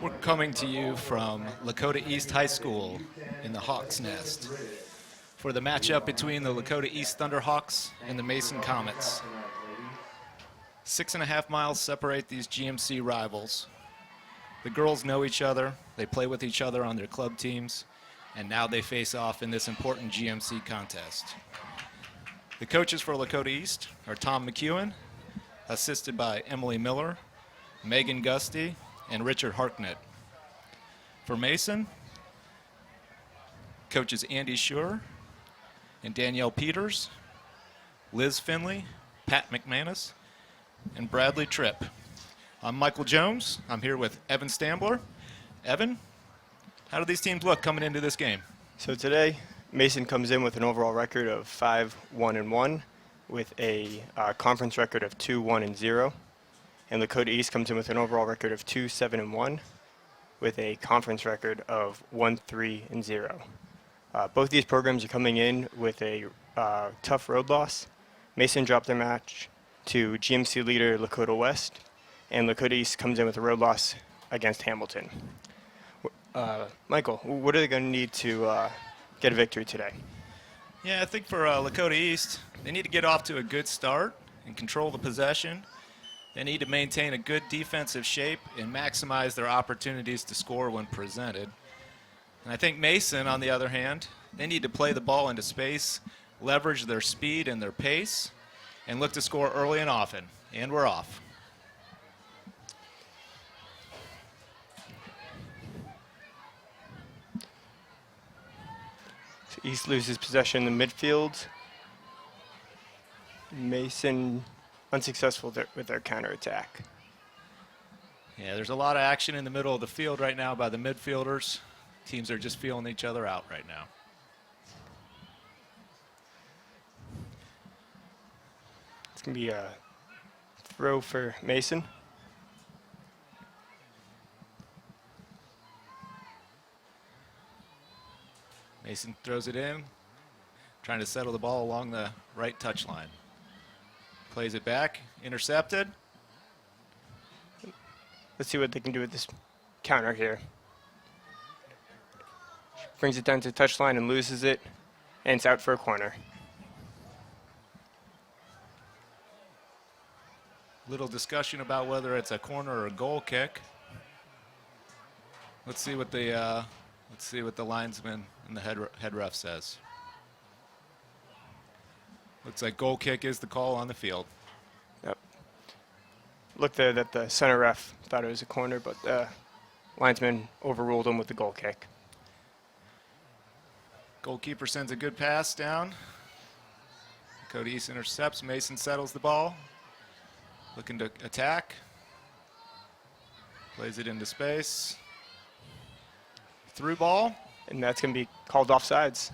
We're coming to you from Lakota East High School in the Hawks Nest for the matchup between the Lakota East Thunderhawks and the Mason Comets. 6.5 miles separate these GMC rivals. The girls know each other, they play with each other on their club teams, and now they face off in this important GMC contest. The coaches for Lakota East are Tom McEwen, assisted by Emily Miller, Megan Gusty, and Richard Harknett. For Mason, coaches Andy Schur and Danielle Peters, Liz Finley, Pat McManus, and Bradley Tripp. I'm Michael Jones. I'm here with Evan Stambler. Evan, how do these teams look coming into this game? So today, Mason comes in with an overall record of 5-1-1 with a conference record of 2-1-0. And Lakota East comes in with an overall record of 2-7-1 with a conference record of 1-3-0. Both these programs are coming in with a tough road loss. Mason dropped their match to GMC leader Lakota West, and Lakota East comes in with a road loss against Hamilton. Michael, what are they going to need to get a victory today? Yeah, I think for Lakota East, they need to get off to a good start and control the possession. They need to maintain a good defensive shape and maximize their opportunities to score when presented. And I think Mason, on the other hand, they need to play the ball into space, leverage their speed and their pace, and look to score early and often. And we're off. So East loses possession in the midfield. Mason unsuccessful with their counterattack. Yeah, there's a lot of action in the middle of the field right now by the midfielders. Teams are just feeling each other out right now. It's going to be a throw for Mason. Mason throws it in, trying to settle the ball along the right touchline. Plays it back, intercepted. Let's see what they can do with this counter here. Brings it down to the touchline and loses it, and it's out for a corner. Little discussion about whether it's a corner or a goal kick. Let's see what the linesman and the head ref says. Looks like goal kick is the call on the field. Yep. Looked there that the center ref thought it was a corner, but the linesman overruled him with the goal kick. Goalkeeper sends a good pass down. Lakota East intercepts. Mason settles the ball. Looking to attack. Plays it into space. Through ball. And that's going to be called offsides.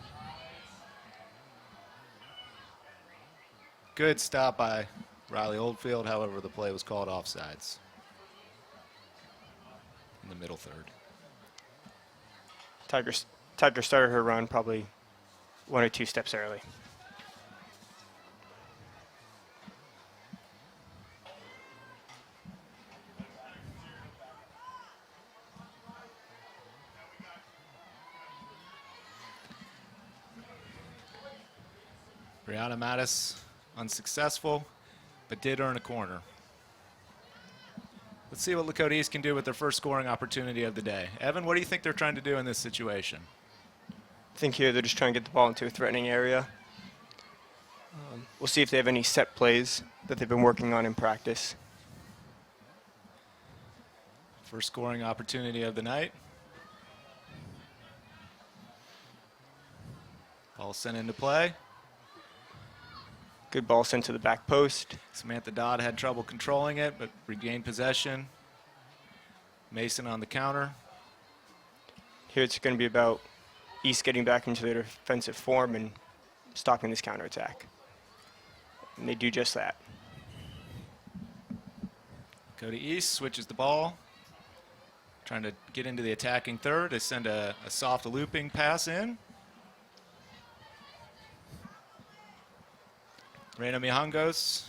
Good stop by Riley Oldfield. However, the play was called offsides in the middle third. Tiger started her run probably 1 or 2 steps early. Brianna Mattis unsuccessful, but did earn a corner. Let's see what Lakota East can do with their first scoring opportunity of the day. Evan, what do you think they're trying to do in this situation? I think here they're just trying to get the ball into a threatening area. We'll see if they have any set plays that they've been working on in practice. First scoring opportunity of the night. Ball sent into play. Good ball sent to the back post. Samantha Dodd had trouble controlling it, but regained possession. Mason on the counter. Here it's going to be about East getting back into their defensive form and stopping this counterattack. And they do just that. Lakota East switches the ball. Trying to get into the attacking third. They send a soft looping pass in. Reina Mijangos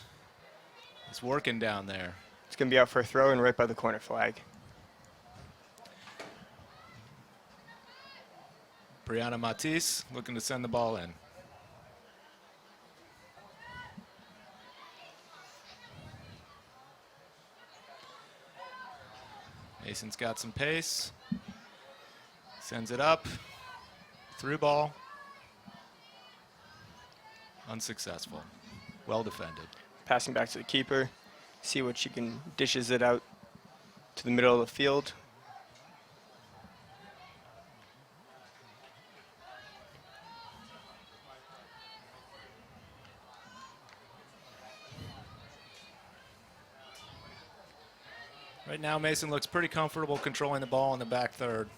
is working down there. It's going to be out for a throw and right by the corner flag. Brianna Matisse looking to send the ball in. Mason's got some pace. Sends it up. Through ball. Unsuccessful. Well defended. Passing back to the keeper. See what she can, dishes it out to the middle of the field. Right now, Mason looks pretty comfortable controlling the ball in the back third.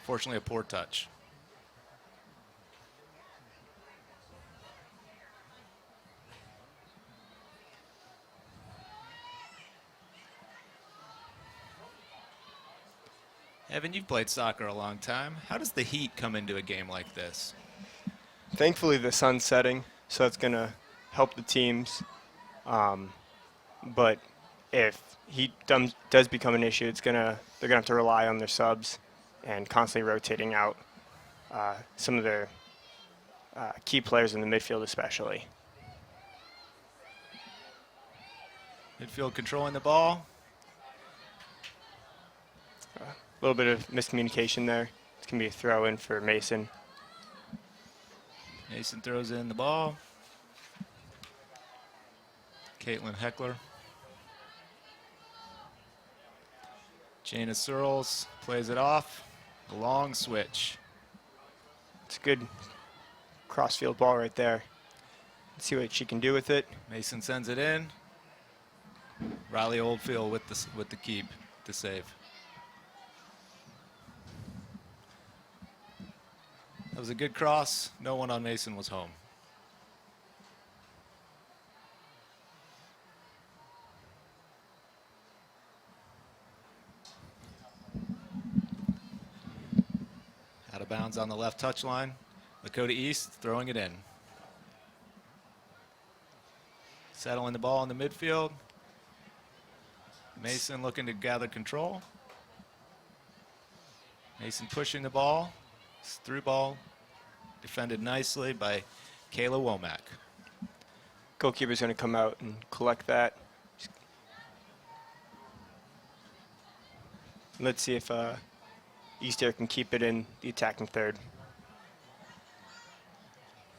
Unfortunately, a poor touch. Evan, you've played soccer a long time. How does the heat come into a game like this? Thankfully, the sun's setting, so it's going to help the teams. But if heat does become an issue, they're gonna have to rely on their subs and constantly rotating out some of their key players in the midfield, especially. Midfield controlling the ball. A little bit of miscommunication there. It's gonna be a throw in for Mason. Mason throws in the ball. Caitlin Heckler. Jana Searles plays it off. A long switch. It's a good crossfield ball right there. Let's see what she can do with it. Mason sends it in. Riley Oldfield with the keep to save. That was a good cross. No one on Mason was home. Out of bounds on the left touch line. Lakota East throwing it in. Settling the ball in the midfield. Mason looking to gather control. Mason pushing the ball. It's through ball. Defended nicely by Kayla Womack. Goalkeeper's going to come out and collect that. Let's see if Easter can keep it in the attacking third.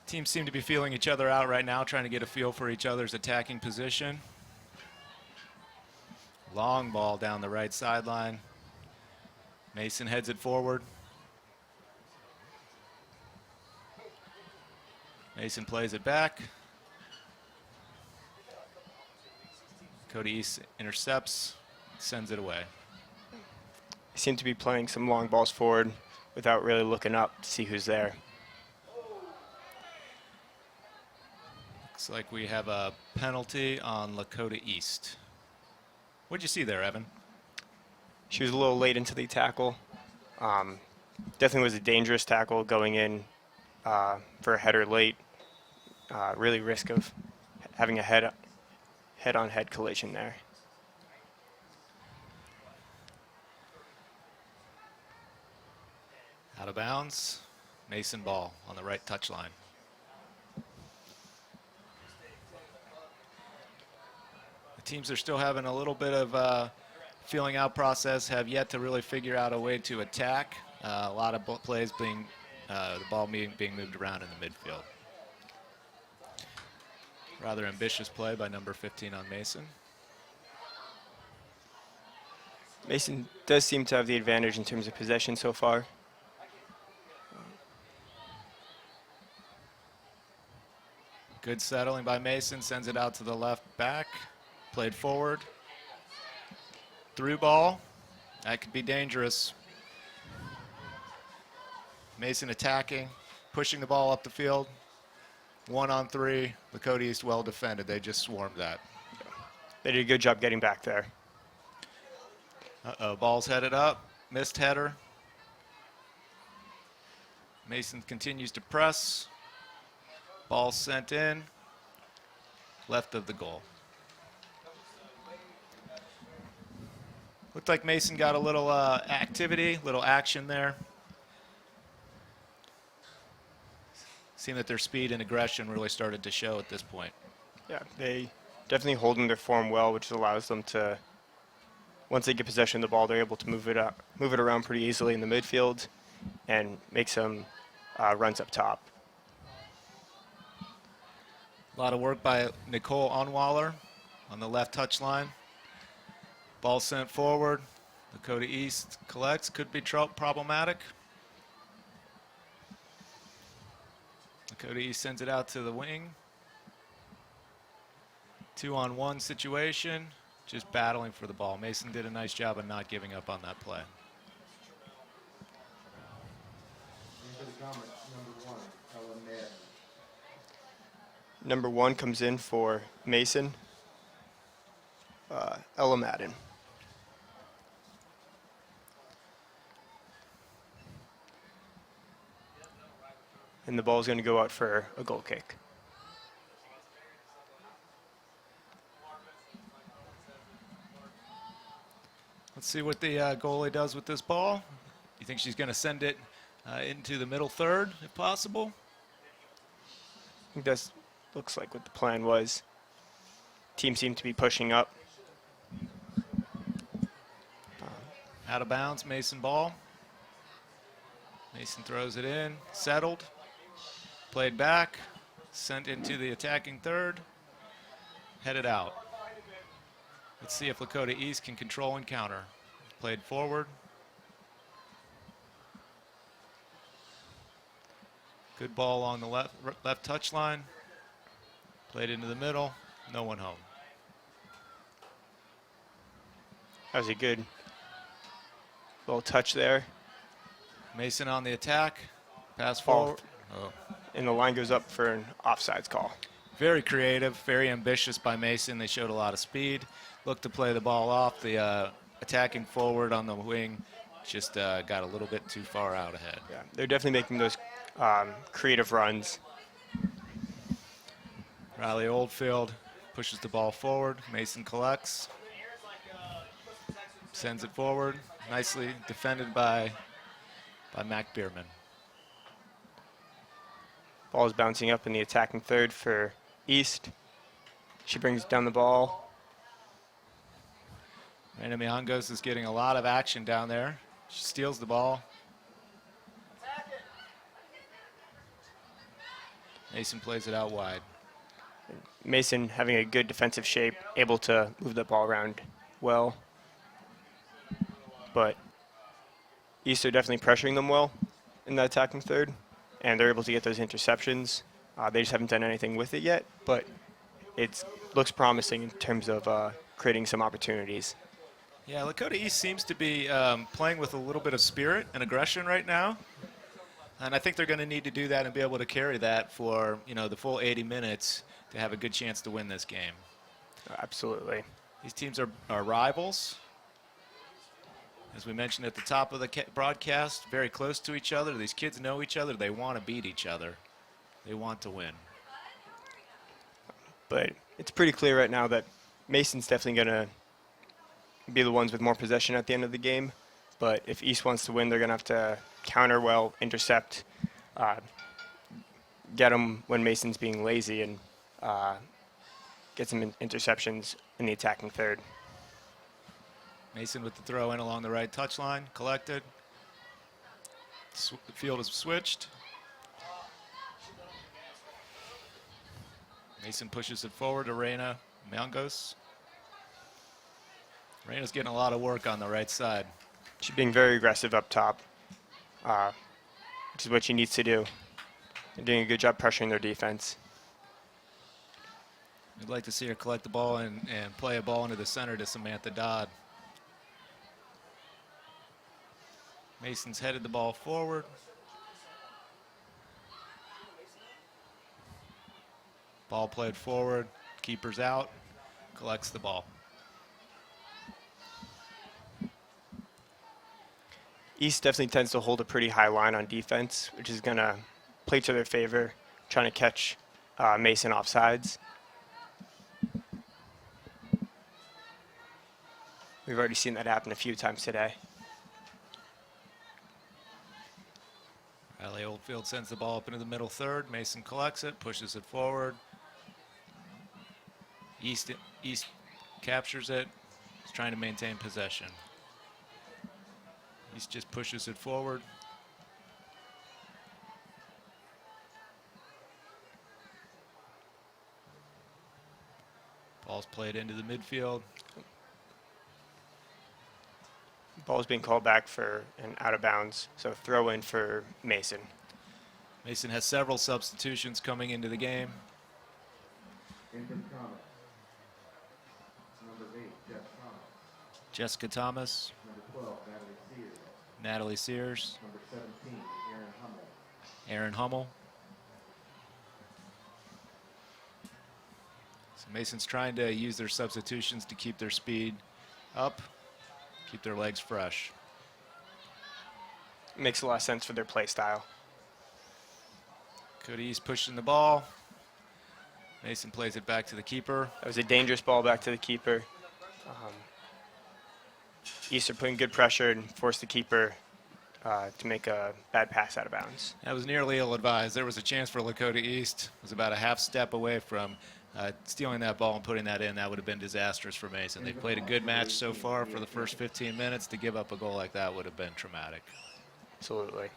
Teams seem to be feeling each other out right now, trying to get a feel for each other's attacking position. Long ball down the right sideline. Mason heads it forward. Mason plays it back. Cody East intercepts, sends it away. They seem to be playing some long balls forward without really looking up to see who's there. Looks like we have a penalty on Lakota East. What'd you see there, Evan? She was a little late into the tackle. Definitely was a dangerous tackle going in for a header late. Really risk of having a head-on-head collision there. Out of bounds. Mason ball on the right touchline. The teams are still having a little bit of feeling out process, have yet to really figure out a way to attack. A lot of plays being, the ball being moved around in the midfield. Rather ambitious play by number 15 on Mason. Mason does seem to have the advantage in terms of possession so far. Good settling by Mason, sends it out to the left back. Played forward. Through ball. That could be dangerous. Mason attacking, pushing the ball up the field. 1-on-3. Lakota East well defended. They just swarmed that. They did a good job getting back there. Uh-oh, ball's headed up. Missed header. Mason continues to press. Ball sent in. Left of the goal. Looked like Mason got a little activity, little action there. Seemed that their speed and aggression really started to show at this point. Yeah, they definitely holding their form well, which allows them to, once they get possession of the ball, they're able to move it around pretty easily in the midfield and make some runs up top. A lot of work by Nicole Onwaller on the left touchline. Ball sent forward. Lakota East collects. Could be problematic. Lakota East sends it out to the wing. 2-on-1 situation. Just battling for the ball. Mason did a nice job of not giving up on that play. Number 1 comes in for Mason, Ella Madden. And the ball is going to go out for a goal kick. Let's see what the goalie does with this ball. You think she's going to send it into the middle third, if possible? I think that looks like what the plan was. Team seemed to be pushing up. Out of bounds, Mason ball. Mason throws it in, settled, played back, sent into the attacking third, headed out. Let's see if Lakota East can control and counter. Played forward. Good ball on the left touchline. Played into the middle. No one home. That was a good little touch there. Mason on the attack. Pass Ball. forward. Oh. And the line goes up for an offsides call. Very creative, very ambitious by Mason. They showed a lot of speed. Looked to play the ball off. The attacking forward on the wing just got a little bit too far out ahead. Yeah, they're definitely making those creative runs. Riley Oldfield pushes the ball forward. Mason collects. Sends it forward. Nicely defended by Mac Bierman. Ball is bouncing up in the attacking third for East. She brings down the ball. Reina Miangos is getting a lot of action down there. She steals the ball. Mason plays it out wide. Mason having a good defensive shape, able to move the ball around well. But East are definitely pressuring them well in that attacking third, and they're able to get those interceptions. They just haven't done anything with it yet, but it looks promising in terms of creating some opportunities. Yeah, Lakota East seems to be playing with a little bit of spirit and aggression right now. And I think they're going to need to do that and be able to carry that for, the full 80 minutes to have a good chance to win this game. Absolutely. These teams are rivals. As we mentioned at the top of the broadcast, very close to each other. These kids know each other. They want to beat each other. They want to win. But it's pretty clear right now that Mason's definitely going to be the ones with more possession at the end of the game. But if East wants to win, they're going to have to counter well, intercept, get them when Mason's being lazy, and get some interceptions in the attacking third. Mason with the throw in along the right touchline, collected. The field is switched. Mason pushes it forward to Reina Miangos. Reina's getting a lot of work on the right side. She's being very aggressive up top, which is what she needs to do. They're doing a good job pressuring their defense. We'd like to see her collect the ball and play a ball into the center to Samantha Dodd. Mason's headed the ball forward. Ball played forward. Keeper's out. Collects the ball. East definitely tends to hold a pretty high line on defense, which is going to play to their favor, trying to catch Mason offsides. We've already seen that happen a few times today. Riley Oldfield sends the ball up into the middle third. Mason collects it, pushes it forward. East captures it. He's trying to maintain possession. East just pushes it forward. Ball's played into the midfield. Ball's being called back for an out of bounds, so throw in for Mason. Mason has several substitutions coming into the game. In from Thomas. Number 8, Jeff Thomas. Jessica Thomas, Number 12, Natalie Sears. Natalie Sears, Number 17, Aaron Hummel. Aaron Hummel. So Mason's trying to use their substitutions to keep their speed up, keep their legs fresh. Makes a lot of sense for their play style. Lakota East pushing the ball. Mason plays it back to the keeper. That was a dangerous ball back to the keeper. East are putting good pressure and force the keeper to make a bad pass out of bounds. That was nearly ill-advised. There was a chance for Lakota East. It was about a half step away from stealing that ball and putting that in. That would have been disastrous for Mason. They've played a good match so far for the first 15 minutes. To give up a goal like that would have been traumatic. Absolutely.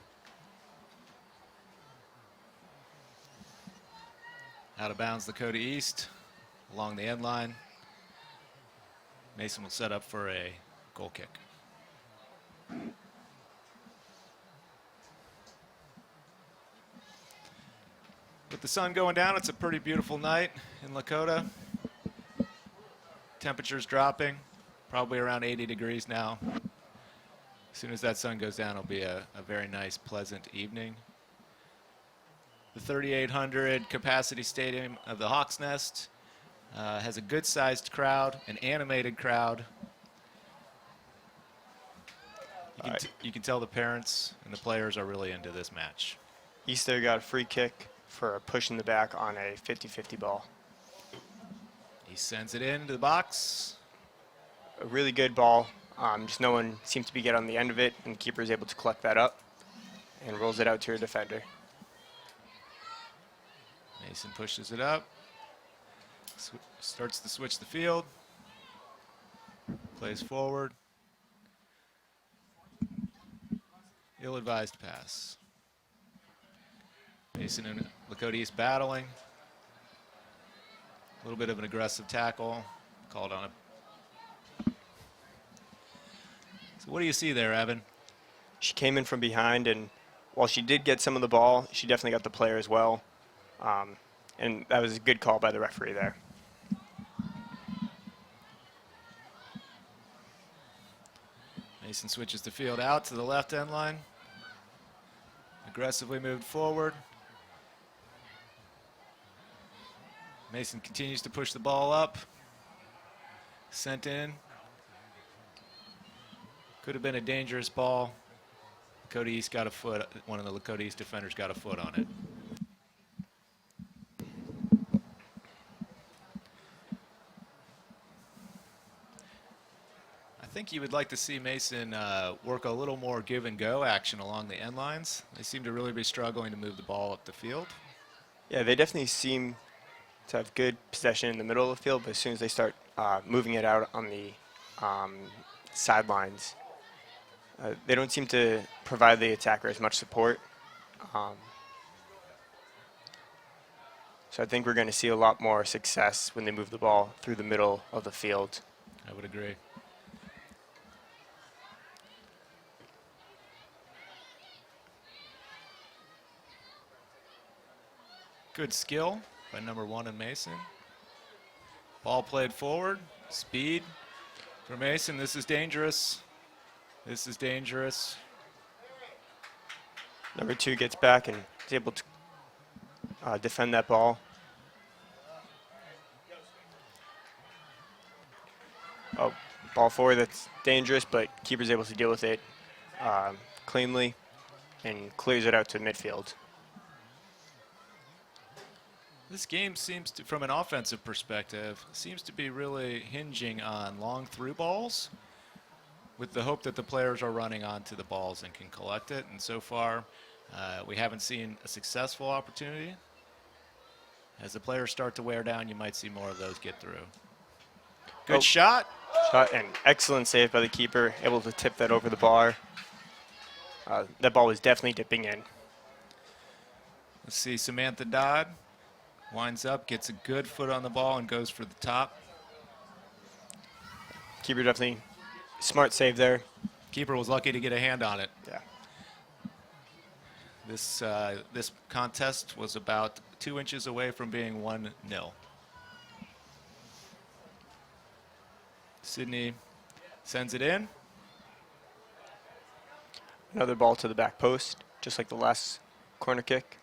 Out of bounds, Lakota East along the end line. Mason will set up for a goal kick. With the sun going down, it's a pretty beautiful night in Lakota. Temperatures dropping, probably around 80 degrees now. As soon as that sun goes down, it'll be a very nice, pleasant evening. The 3,800 capacity stadium of the Hawks Nest has a good-sized crowd, an animated crowd. You can tell the parents and the players are really into this match. East there got a free kick for a push in the back on a 50-50 ball. He sends it into the box. A really good ball. Just no one seems to be getting on the end of it, and the keeper is able to collect that up and rolls it out to her defender. Mason pushes it up. Starts to switch the field. Plays forward. Ill-advised pass. Mason and Lakota East battling. A little bit of an aggressive tackle called on it. So what do you see there, Evan? She came in from behind, and while she did get some of the ball, she definitely got the player as well. And that was a good call by the referee there. Mason switches the field out to the left end line. Aggressively moved forward. Mason continues to push the ball up. Sent in. Could have been a dangerous ball. Lakota East got a foot. One of the Lakota East defenders got a foot on it. I think you would like to see Mason work a little more give and go action along the end lines. They seem to really be struggling to move the ball up the field. Yeah, they definitely seem to have good possession in the middle of the field, but as soon as they start moving it out on the sidelines, they don't seem to provide the attacker as much support. So I think we're going to see a lot more success when they move the ball through the middle of the field. I would agree. Good skill by number 1 in Mason. Ball played forward. Speed for Mason. This is dangerous. This is dangerous. Number 2 gets back and is able to defend that ball. Oh, ball forward, that's dangerous, but keeper's able to deal with it cleanly and clears it out to midfield. This game seems to, from an offensive perspective, seems to be really hinging on long through balls. with the hope that the players are running onto the balls and can collect it. And so far, we haven't seen a successful opportunity. As the players start to wear down, you might see more of those get through. Good Oh. shot. Shot and excellent save by the keeper, able to tip that over the bar. That ball was definitely dipping in. Let's see, Samantha Dodd winds up, gets a good foot on the ball, and goes for the top. Keeper definitely smart save there. Keeper was lucky to get a hand on it. Yeah. This contest was about 2 inches away from being 1-0. Sydney sends it in. Another ball to the back post, just like the last corner kick.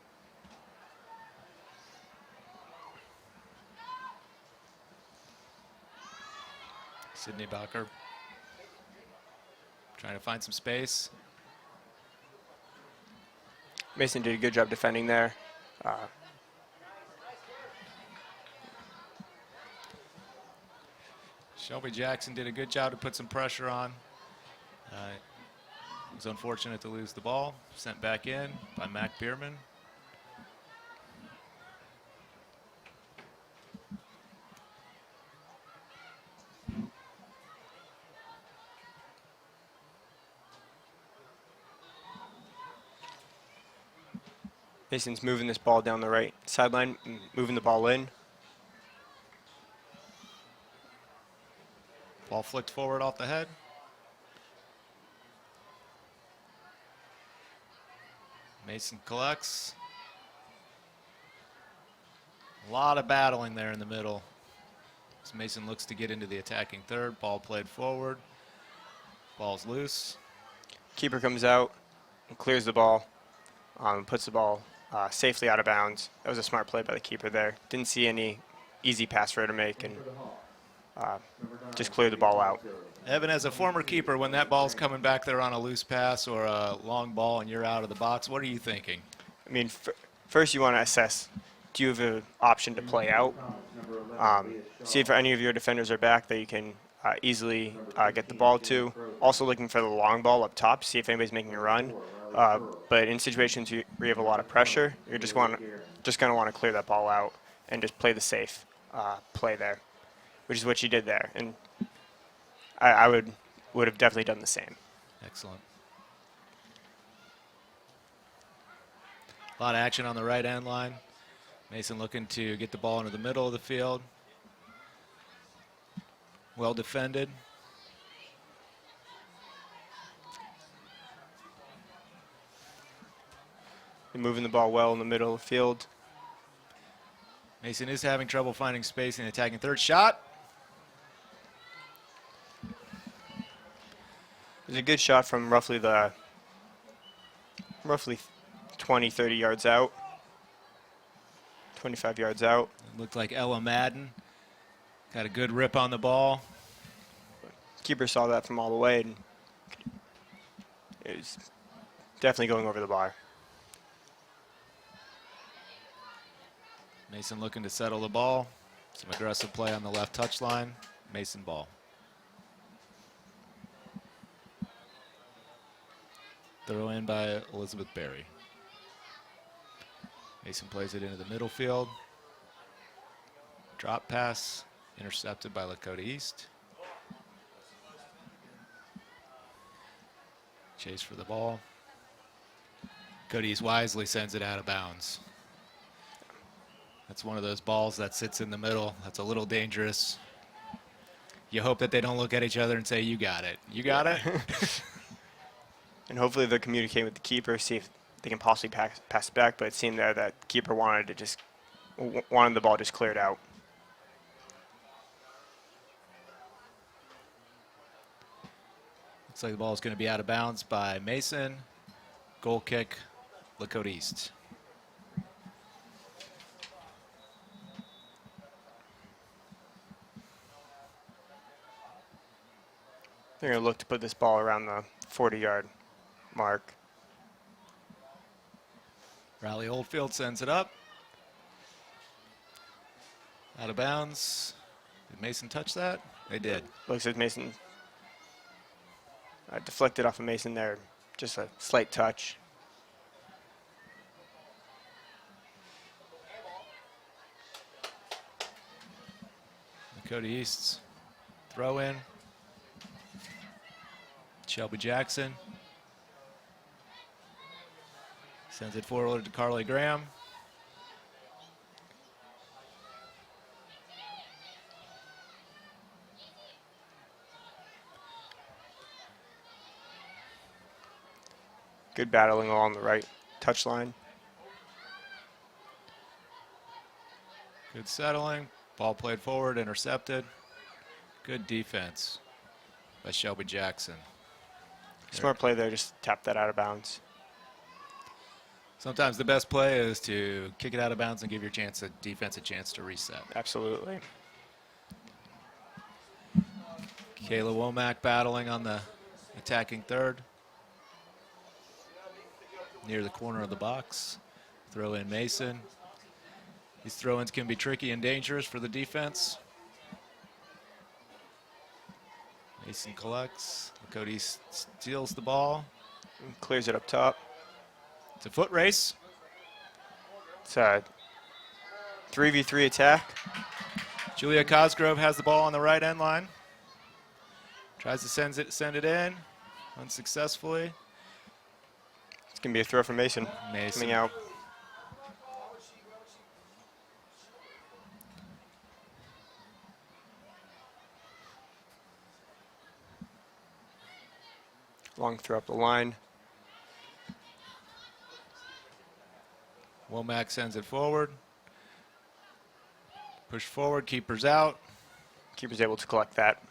Sydney Bacher trying to find some space. Mason did a good job defending there. Shelby Jackson did a good job to put some pressure on. It was unfortunate to lose the ball. Sent back in by Mac Bierman. Mason's moving this ball down the right sideline, moving the ball in. Ball flicked forward off the head. Mason collects. A lot of battling there in the middle. As Mason looks to get into the attacking third. Ball played forward. Ball's loose. Keeper comes out and clears the ball, puts the ball safely out of bounds. That was a smart play by the keeper there. Didn't see any easy pass for her to make, and just cleared the ball out. Evan, as a former keeper, when that ball's coming back there on a loose pass or a long ball and you're out of the box, what are you thinking? I mean, first you want to assess, do you have an option to play out? See if any of your defenders are back that you can easily get the ball to. Also looking for the long ball up top, see if anybody's making a run. But in situations where you have a lot of pressure, you're just going to want to clear that ball out and just play the safe play there, which is what she did there. And I would have definitely done the same. Excellent. A lot of action on the right end line. Mason looking to get the ball into the middle of the field. Well defended. They're moving the ball well in the middle of the field. Mason is having trouble finding space in the attacking third. Shot. It was a good shot from roughly 20, 30 yards out. 25 yards out. It looked like Ella Madden. Got a good rip on the ball. Keeper saw that from all the way, and it was definitely going over the bar. Mason looking to settle the ball. Some aggressive play on the left touchline. Mason ball. Throw in by Elizabeth Berry. Mason plays it into the middle field. Drop pass intercepted by Lakota East. Chase for the ball. Lakota East wisely sends it out of bounds. That's one of those balls that sits in the middle. That's a little dangerous. You hope that they don't look at each other and say, "You got it. You got it." And hopefully they're communicating with the keeper, see if they can possibly pass it back. But it seemed there that keeper wanted the ball just cleared out. Looks like the ball is going to be out of bounds by Mason. Goal kick, Lakota East. They're going to look to put this ball around the 40-yard mark. Riley Oldfield sends it up. Out of bounds. Did Mason touch that? They did. Looks like Mason deflected off of Mason there. Just a slight touch. Lakota East's throw in. Shelby Jackson sends it forward to Carly Graham. Good battling along the right touchline. Good settling. Ball played forward, intercepted. Good defense by Shelby Jackson. Smart play there, just tap that out of bounds. Sometimes the best play is to kick it out of bounds and give your defense a chance to reset. Absolutely. Kayla Womack battling on the attacking third. Near the corner of the box. Throw in Mason. These throw-ins can be tricky and dangerous for the defense. Mason collects. Cody steals the ball. And clears it up top. It's a foot race. It's a 3v3 attack. Julia Cosgrove has the ball on the right end line. Tries to send it in. Unsuccessfully. It's going to be a throw from Mason. Coming out. Long throw up the line. Womack sends it forward. Push forward, keeper's out. Keeper's able to collect that.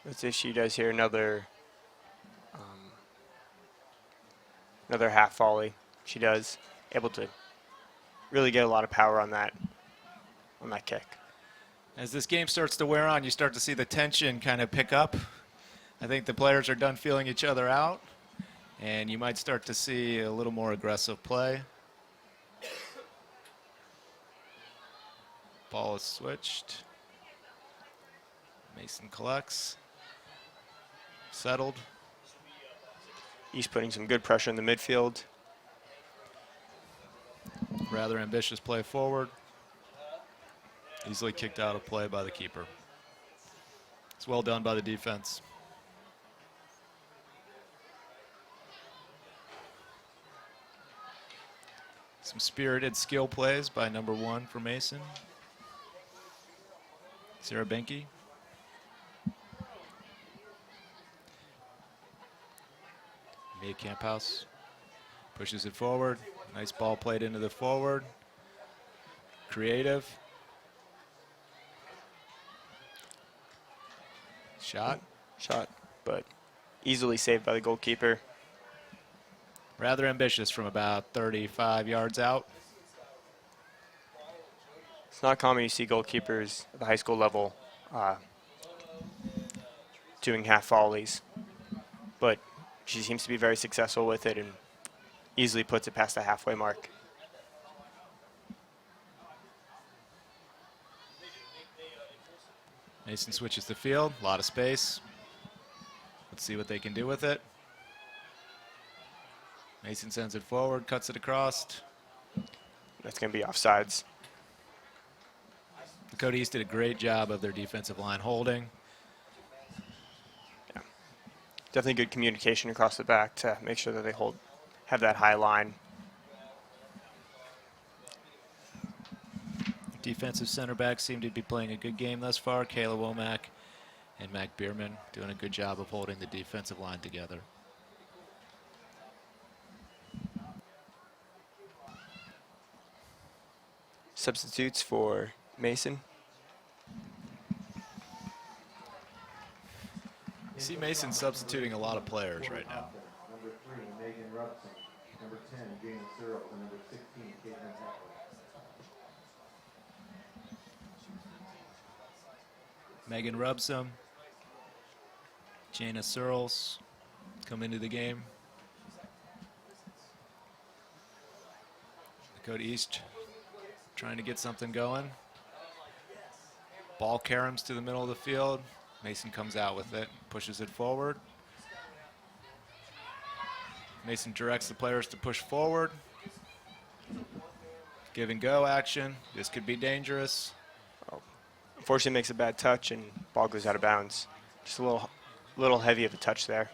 Let's see if she does here another half volley. She does. Able to really get a lot of power on that kick. As this game starts to wear on, you start to see the tension kind of pick up. I think the players are done feeling each other out, and you might start to see a little more aggressive play. Ball is switched. Mason collects. Settled. East putting some good pressure in the midfield. Rather ambitious play forward. Easily kicked out of play by the keeper. It's well done by the defense. Some spirited skill plays by number 1 for Mason. Sarah Benke. Mia Camphouse pushes it forward. Nice ball played into the forward. Creative. Shot, but easily saved by the goalkeeper. rather ambitious from about 35 yards out. It's not common you see goalkeepers at the high school level doing half volleys, but she seems to be very successful with it and easily puts it past the halfway mark. Mason switches the field, a lot of space. Let's see what they can do with it. Mason sends it forward, cuts it across. That's going to be offsides. Lakota East did a great job of their defensive line holding. Yeah. Definitely good communication across the back to make sure that they have that high line. Defensive center backs seem to be playing a good game thus far. Kayla Womack and Mac Bierman doing a good job of holding the defensive line together. Substitutes for Mason. You see Mason substituting a lot of players right now. Number 3, Megan Rubson. Number 10, Jane Searles. And number 16, Caitlin Hackler. Megan Rubsum, Jana Searles come into the game. Lakota East trying to get something going. Ball caroms to the middle of the field. Mason comes out with it, pushes it forward. Mason directs the players to push forward. Give and go action. This could be dangerous. Unfortunately, makes a bad touch and ball goes out of bounds. Just a little heavy of a touch there.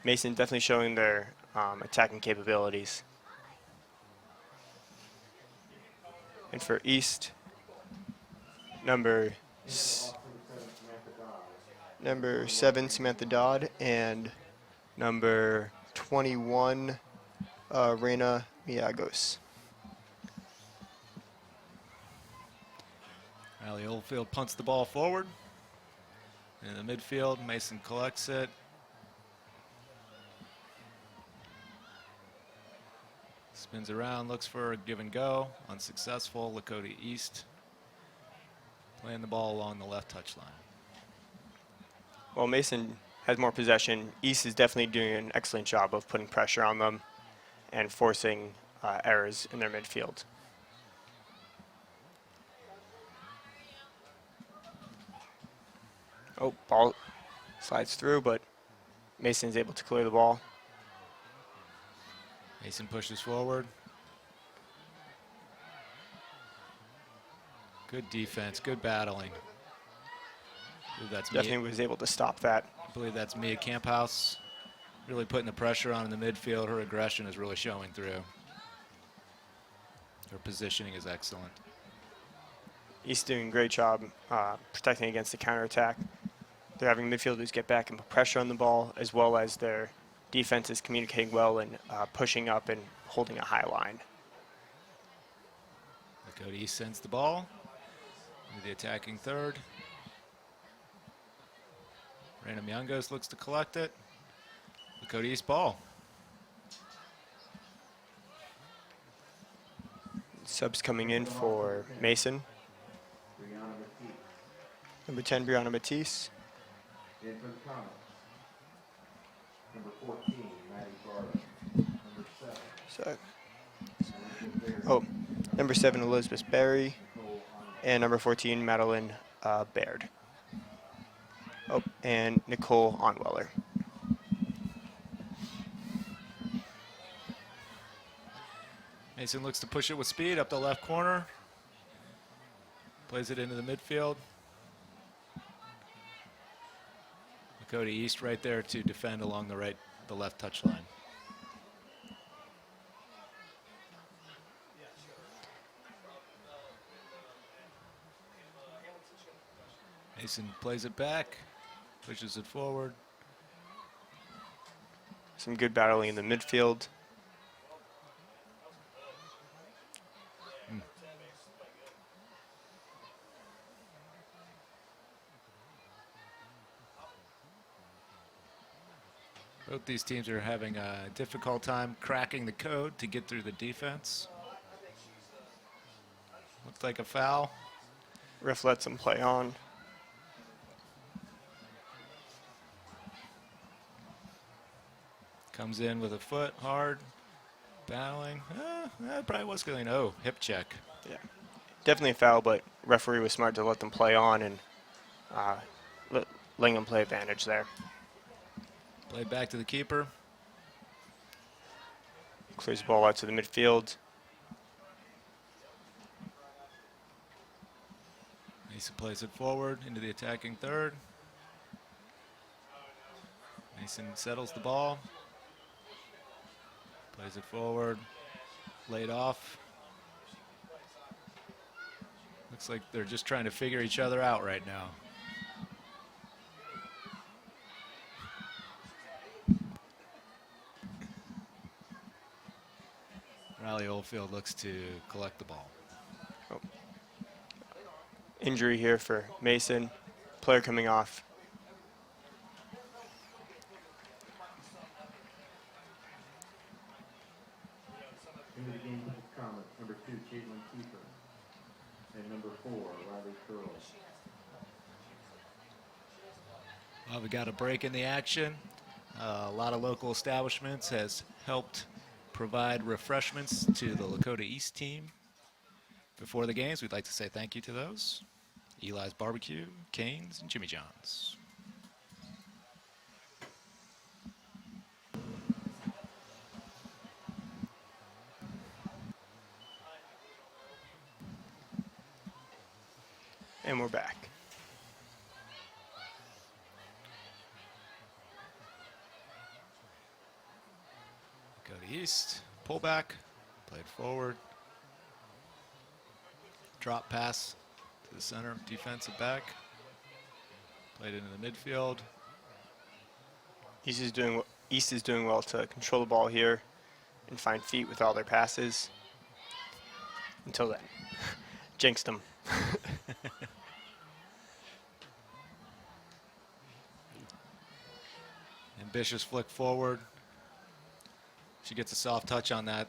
Mason definitely showing their attacking capabilities. And for East, number 7, Samantha Dodd, and number 21, Reina Miagos. Riley Oldfield punts the ball forward. In the midfield, Mason collects it. Spins around, looks for a give and go. Unsuccessful. Lakota East playing the ball along the left touchline. Well, Mason has more possession. East is definitely doing an excellent job of putting pressure on them and forcing errors in their midfield. Oh, ball slides through, but Mason's able to clear the ball. Mason pushes forward. Good defense, good battling. I believe that's Definitely was able to stop that. I believe that's Mia Camphouse really putting the pressure on in the midfield. Her aggression is really showing through. Her positioning is excellent. East doing a great job protecting against the counterattack. They're having midfielders get back and put pressure on the ball, as well as their defense is communicating well and pushing up and holding a high line. Lakota East sends the ball into the attacking third. Random Youngos looks to collect it. Lakota East ball. Subs coming in for Mason. Brianna Matisse. Number 10, Brianna Matisse. In for the Comets. Number 14, Maddie Barlow. Number 7. Number 7, Elizabeth Berry. And number 14, Madeline Baird. Oh, and Nicole Onweller. Mason looks to push it with speed up the left corner. Plays it into the midfield. Lakota East right there to defend along the left touchline. Mason plays it back, pushes it forward. Some good battling in the midfield. Both these teams are having a difficult time cracking the code to get through the defense. Looks like a foul. Ref lets them play on. Comes in with a foot hard, battling. That probably was going, oh, hip check. Yeah, definitely a foul, but referee was smart to let them play on and letting them play advantage there. Played back to the keeper. Clears the ball out to the midfield. Mason plays it forward into the attacking third. Mason settles the ball. Plays it forward. Laid off. Looks like they're just trying to figure each other out right now. Riley Oldfield looks to collect the ball. Oh. Injury here for Mason. Player coming off. Into the game for the Comets. Number 2, Caitlin Kiefer. And number 4, Riley Curl. Well, we got a break in the action. A lot of local establishments has helped provide refreshments to the Lakota East team. Before the games, we'd like to say thank you to those: Eli's Barbecue, Cane's, and Jimmy John's. And we're back. Lakota East, pullback, played forward. Drop pass to the center, defensive back. Played into the midfield. East is doing well to control the ball here and find feet with all their passes. Until then, jinxed them. Ambitious flick forward. She gets a soft touch on that.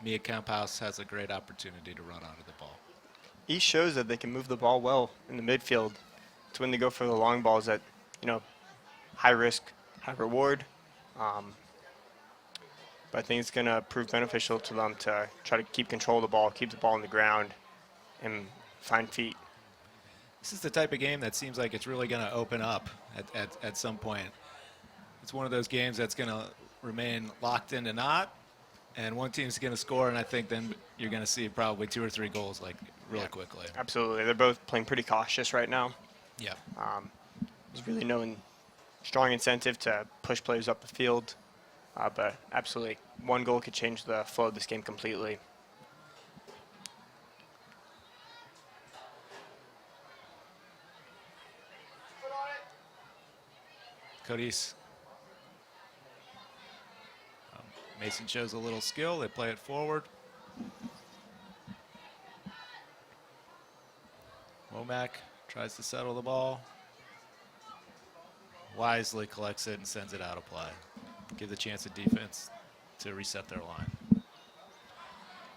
Mia Camphouse has a great opportunity to run onto the ball. East shows that they can move the ball well in the midfield. It's when they go for the long balls that, high risk, high reward. But I think it's going to prove beneficial to them to try to keep control of the ball, keep the ball on the ground, and find feet. This is the type of game that seems like it's really going to open up at some point. It's one of those games that's going to remain locked into knot, and one team's going to score, and I think then you're going to see probably 2 or 3 goals really quickly. Absolutely. They're both playing pretty cautious right now. Yeah. There's really no strong incentive to push players up the field, but absolutely, one goal could change the flow of this game completely. Codis. Mason shows a little skill. They play it forward. Womack tries to settle the ball. Wisely collects it and sends it out of play. Give the chance of defense to reset their line.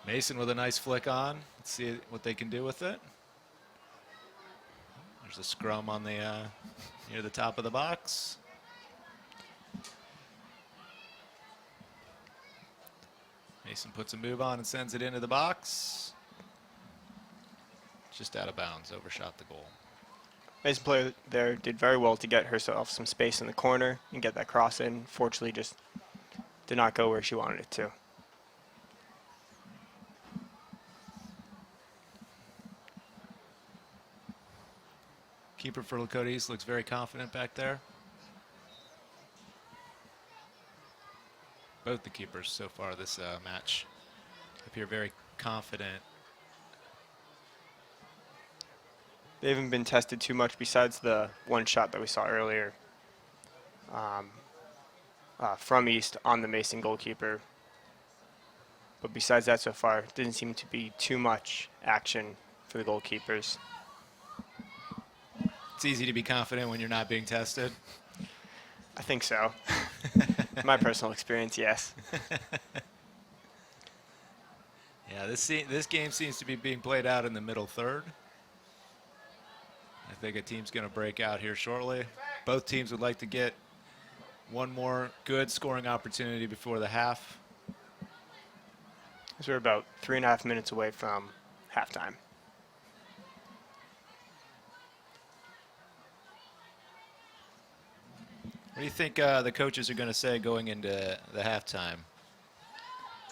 Mason with a nice flick on. Let's see what they can do with it. There's a scrum on the near the top of the box. Mason puts a move on and sends it into the box. Just out of bounds, overshot the goal. Mason player there did very well to get herself some space in the corner and get that cross in. Fortunately, just did not go where she wanted it to. Keeper for Lakota East looks very confident back there. Both the keepers so far this match appear very confident. They haven't been tested too much besides the one shot that we saw earlier from East on the Mason goalkeeper. But besides that so far, didn't seem to be too much action for the goalkeepers. It's easy to be confident when you're not being tested. I think so. My personal experience, yes. Yeah, this game seems to be being played out in the middle third. I think a team's going to break out here shortly. Both teams would like to get one more good scoring opportunity before the half. So we're about 3.5 minutes away from halftime. What do you think the coaches are going to say going into the halftime?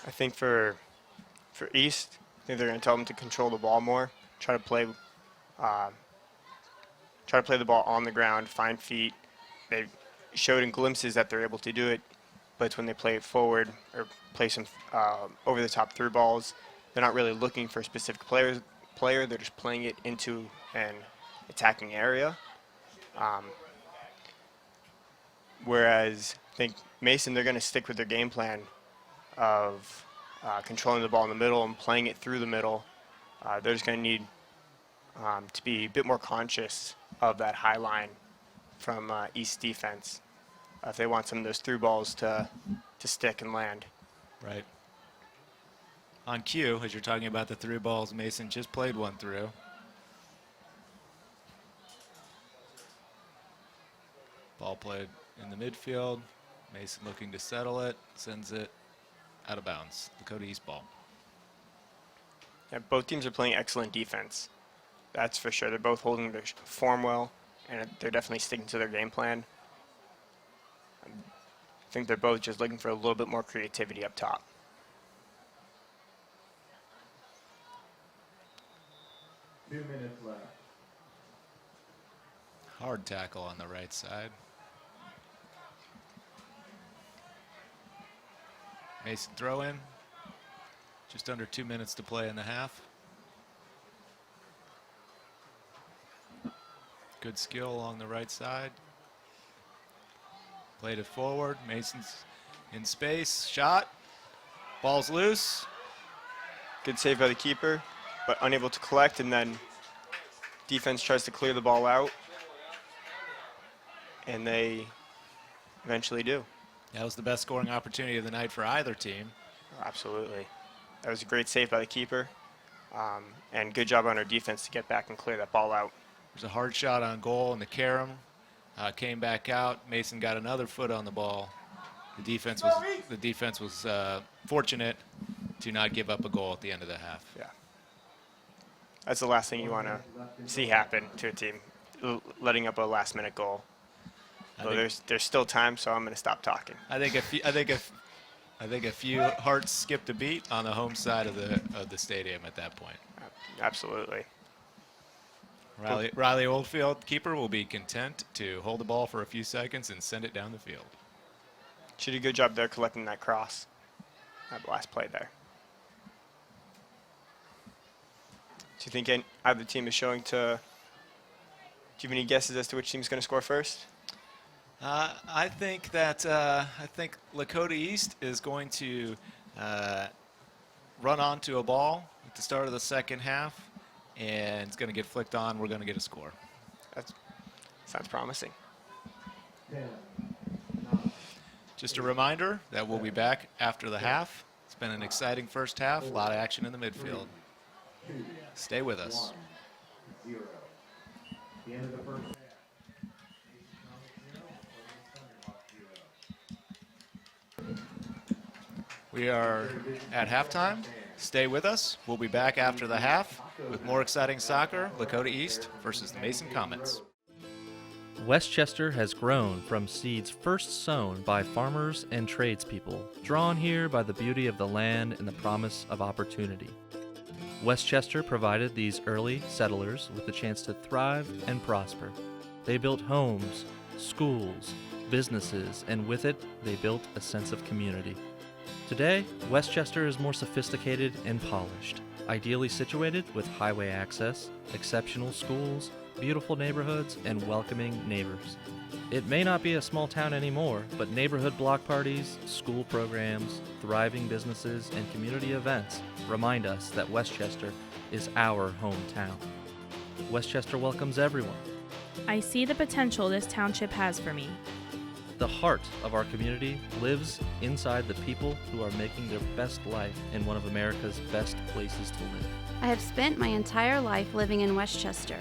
I think for East, I think they're going to tell them to control the ball more, try to play the ball on the ground, find feet. They showed in glimpses that they're able to do it, but it's when they play it forward or play some over-the-top through balls, they're not really looking for a specific player. They're just playing it into an attacking area. Whereas I think Mason, they're going to stick with their game plan of controlling the ball in the middle and playing it through the middle. They're just going to need to be a bit more conscious of that high line from East defense if they want some of those through balls to stick and land. Right. On cue, as you're talking about the through balls, Mason just played one through. Ball played in the midfield. Mason looking to settle it, sends it out of bounds. Lakota East ball. Yeah, both teams are playing excellent defense. That's for sure. They're both holding their form well, and they're definitely sticking to their game plan. I think they're both just looking for a little bit more creativity up top. Two minutes left. Hard tackle on the right side. Mason throw in. Just under 2 minutes to play in the half. Good skill along the right side. Played it forward. Mason's in space. Shot. Ball's loose. Good save by the keeper, but unable to collect, and then defense tries to clear the ball out, and they eventually do. That was the best scoring opportunity of the night for either team. Absolutely. That was a great save by the keeper, and good job on our defense to get back and clear that ball out. There's a hard shot on goal, and the carom came back out. Mason got another foot on the ball. The defense was fortunate to not give up a goal at the end of the half. Yeah. That's the last thing you want to see happen to a team, letting up a last-minute goal. So there's still time, so I'm going to stop talking. I think a few hearts skipped a beat on the home side of the stadium at that point. Absolutely. Riley Oldfield, keeper, will be content to hold the ball for a few seconds and send it down the field. She did a good job there collecting that cross. That last play there. Do you think either team is showing to? Do you have any guesses as to which team's going to score first? I think Lakota East is going to run onto a ball at the start of the second half, and it's going to get flicked on. We're going to get a score. That sounds promising. 10, Just a reminder that we'll be back after the half. It's been an exciting first half, a lot of action in the midfield. 2, Stay with us. 1, 0. The end of the first half. We are at halftime. Stay with us. We'll be back after the half with more exciting soccer, Lakota East versus the Mason Comets. Westchester has grown from seeds first sown by farmers and tradespeople, drawn here by the beauty of the land and the promise of opportunity. Westchester provided these early settlers with the chance to thrive and prosper. They built homes, schools, businesses, and with it, they built a sense of community. Today, Westchester is more sophisticated and polished, ideally situated with highway access, exceptional schools, beautiful neighborhoods, and welcoming neighbors. It may not be a small town anymore, but neighborhood block parties, school programs, thriving businesses, and community events remind us that Westchester is our hometown. Westchester welcomes everyone. I see the potential this township has for me. The heart of our community lives inside the people who are making their best life in one of America's best places to live. I have spent my entire life living in Westchester.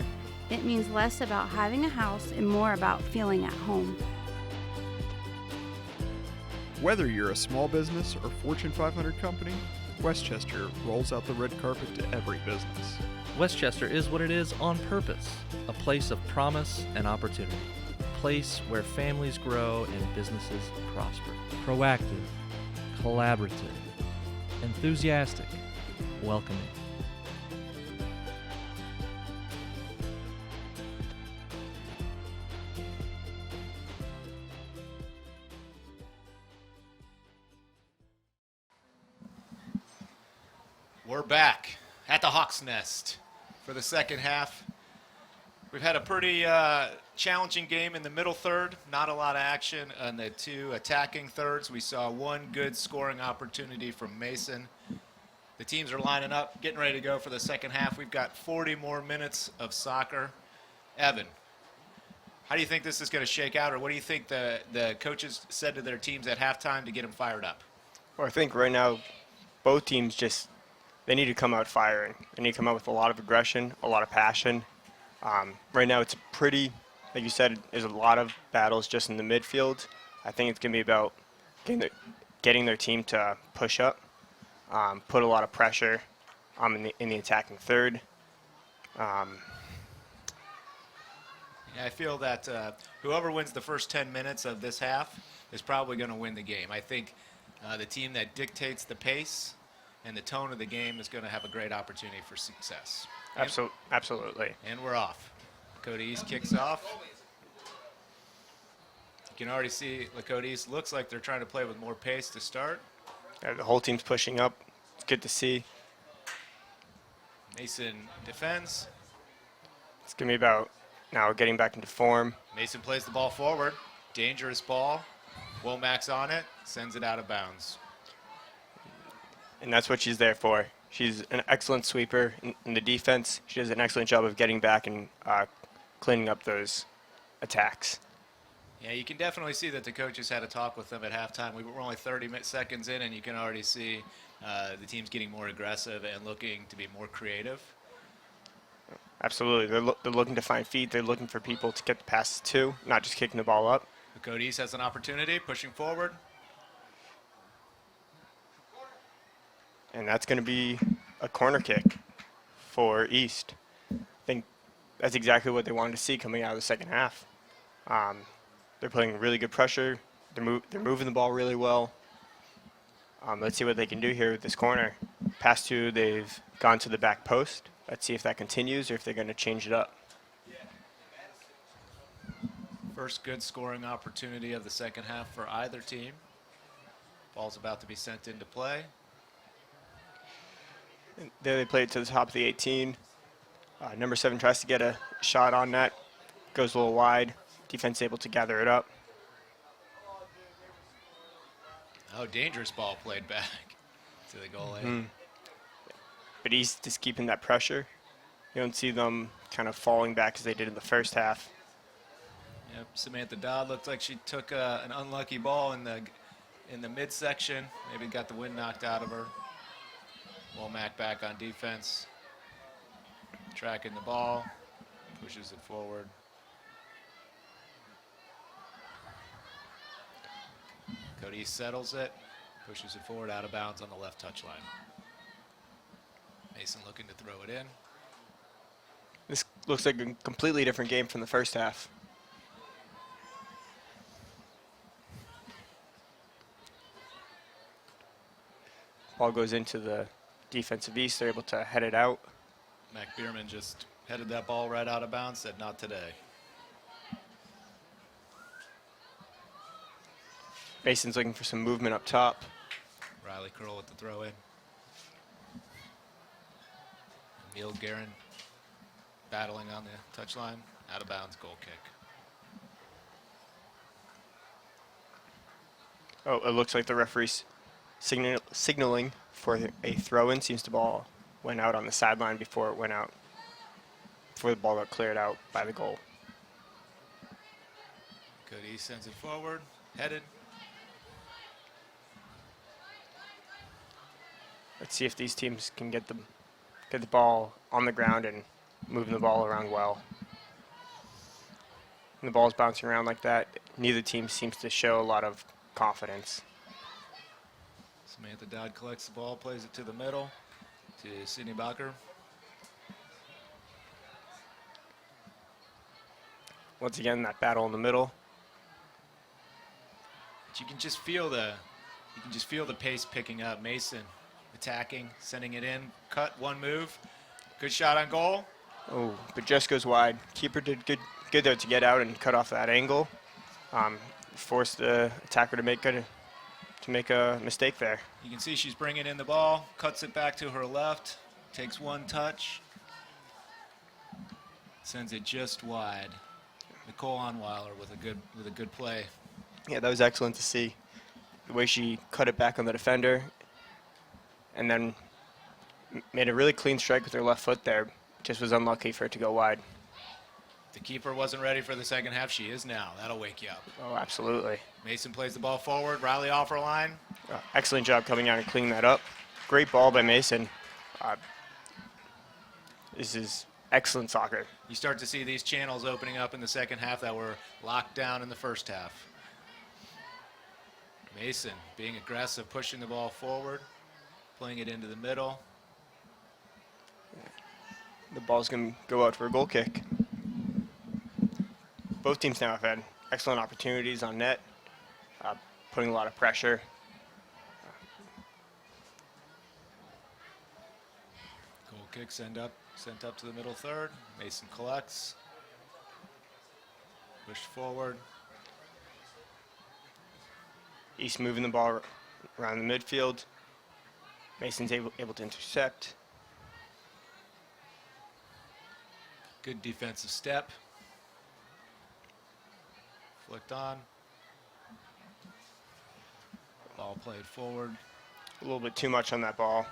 It means less about having a house and more about feeling at home. Whether you're a small business or Fortune 500 company, Westchester rolls out the red carpet to every business. Westchester is what it is on purpose, a place of promise and opportunity, a place where families grow and businesses prosper. Proactive, collaborative, enthusiastic, welcoming. We're back at the Hawk's Nest for the second half. We've had a pretty challenging game in the middle third. Not a lot of action on the two attacking thirds. We saw one good scoring opportunity from Mason. The teams are lining up, getting ready to go for the second half. We've got 40 more minutes of soccer. Evan, how do you think this is going to shake out, or what do you think the coaches said to their teams at halftime to get them fired up? Well, I think right now both teams they need to come out firing. They need to come out with a lot of aggression, a lot of passion. Right now it's pretty, like you said, there's a lot of battles just in the midfield. I think it's going to be about getting their team to push up, put a lot of pressure, in the attacking third. Yeah, I feel that whoever wins the first 10 minutes of this half is probably going to win the game. I think the team that dictates the pace and the tone of the game is going to have a great opportunity for success. Absolutely. And we're off. Lakota East kicks off. You can already see Lakota East looks like they're trying to play with more pace to start. The whole team's pushing up. It's good to see. Mason defends. It's going to be about now getting back into form. Mason plays the ball forward. Dangerous ball. Womack's on it. Sends it out of bounds. And that's what she's there for. She's an excellent sweeper in the defense. She does an excellent job of getting back and cleaning up those attacks. Yeah, you can definitely see that the coaches had a talk with them at halftime. We were only 30 seconds in, and you can already see the team's getting more aggressive and looking to be more creative. Absolutely. They're looking to find feet. They're looking for people to get the passes to, not just kicking the ball up. Lakota East has an opportunity, pushing forward. And that's going to be a corner kick for East. I think that's exactly what they wanted to see coming out of the second half. They're putting really good pressure. They're moving the ball really well. Let's see what they can do here with this corner. Past two, they've gone to the back post. Let's see if that continues or if they're going to change it up. First good scoring opportunity of the second half for either team. Ball's about to be sent into play. And there they play it to the top of the 18. Number 7 tries to get a shot on net. Goes a little wide. Defense able to gather it up. Oh, dangerous ball played back to the goalie. Mm-hmm. But East is keeping that pressure. You don't see them kind of falling back as they did in the first half. Yep, Samantha Dodd looked like she took an unlucky ball in the midsection. Maybe got the wind knocked out of her. Womack back on defense. Tracking the ball. Pushes it forward. Cody settles it. Pushes it forward out of bounds on the left touchline. Mason looking to throw it in. This looks like a completely different game from the first half. Ball goes into the defensive East. They're able to head it out. Mac Bierman just headed that ball right out of bounds, said not today. Mason's looking for some movement up top. Riley Curl with the throw in. Emil Guerin battling on the touchline. Out of bounds, goal kick. Oh, it looks like the referee's signaling for a throw-in. Seems the ball went out on the sideline before it went out, before the ball got cleared out by the goal. Cody sends it forward, headed. Let's see if these teams can get the ball on the ground and moving the ball around well. When the ball's bouncing around like that, neither team seems to show a lot of confidence. Samantha Dodd collects the ball, plays it to the middle to Sydney Bacher. Once again, that battle in the middle. But you can just feel the pace picking up. Mason attacking, sending it in, cut, one move. Good shot on goal. Oh, but just goes wide. Keeper did good there to get out and cut off that angle. Forced the attacker to make a mistake there. You can see she's bringing in the ball, cuts it back to her left, takes one touch, sends it just wide. Nicole Onweiler with a good play. Yeah, that was excellent to see. The way she cut it back on the defender and then made a really clean strike with her left foot there. Just was unlucky for it to go wide. The keeper wasn't ready for the second half. She is now. That'll wake you up. Oh, absolutely. Mason plays the ball forward. Riley off her line. Excellent job coming out and cleaning that up. Great ball by Mason. This is excellent soccer. You start to see these channels opening up in the second half that were locked down in the first half. Mason being aggressive, pushing the ball forward, playing it into the middle. The ball's going to go out for a goal kick. Both teams now have had excellent opportunities on net, putting a lot of pressure. Goal kick sent up to the middle third. Mason collects. Pushed forward. East moving the ball around the midfield. Mason's able to intercept. Good defensive step. Flicked on. Ball played forward. A little bit too much on that ball.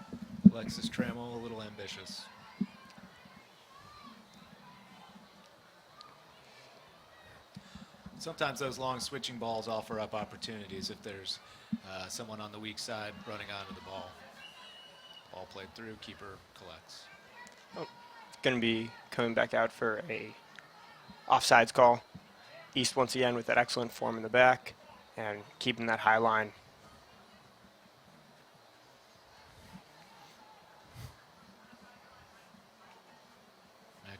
Alexis Trammell a little ambitious. Sometimes those long switching balls offer up opportunities if there's someone on the weak side running onto the ball. Ball played through, keeper collects. Going to be coming back out for a offsides call. East once again with that excellent form in the back and keeping that high line.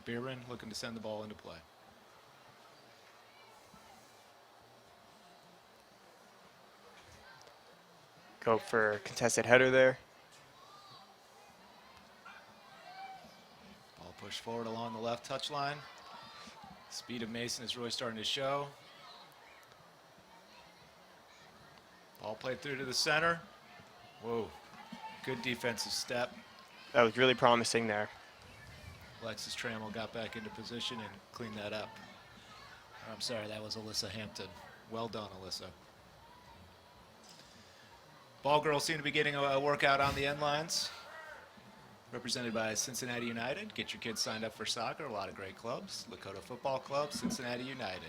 McBeerman looking to send the ball into play. Go for a contested header there. Ball pushed forward along the left touchline. Speed of Mason is really starting to show. Ball played through to the center. Whoa, good defensive step. That was really promising there. Alexis Trammell got back into position and cleaned that up. I'm sorry, that was Alyssa Hampton. Well done, Alyssa. Ball girls seem to be getting a workout on the end lines. Represented by Cincinnati United. Get your kids signed up for soccer. A lot of great clubs. Lakota Football Club, Cincinnati United.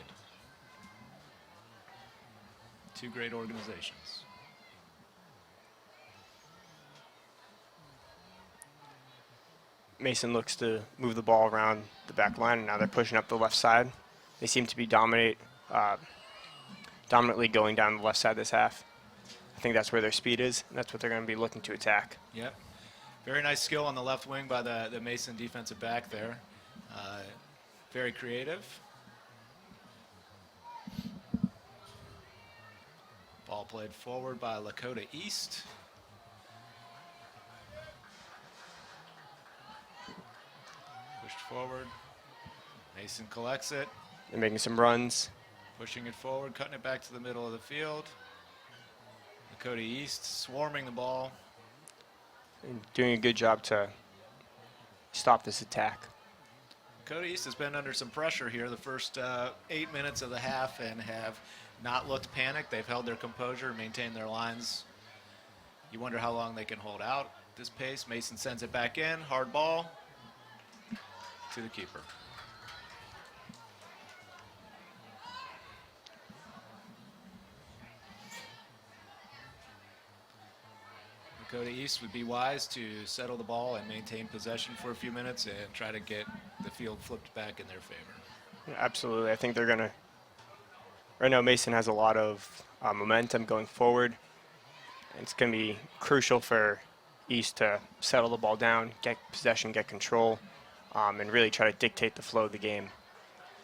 Two great organizations. Mason looks to move the ball around the back line, and now they're pushing up the left side. They seem to be dominantly going down the left side this half. I think that's where their speed is, and that's what they're going to be looking to attack. Yep. Very nice skill on the left wing by the Mason defensive back there. Very creative. Ball played forward by Lakota East. Pushed forward. Mason collects it. They're making some runs. Pushing it forward, cutting it back to the middle of the field. Lakota East swarming the ball. And doing a good job to stop this attack. Lakota East has been under some pressure here the first 8 minutes of the half and have not looked panicked. They've held their composure, maintained their lines. You wonder how long they can hold out this pace. Mason sends it back in, hard ball to the keeper. Lakota East would be wise to settle the ball and maintain possession for a few minutes and try to get the field flipped back in their favor. Yeah, absolutely. I think they're going to. Right now, Mason has a lot of momentum going forward. It's going to be crucial for East to settle the ball down, get possession, get control, and really try to dictate the flow of the game.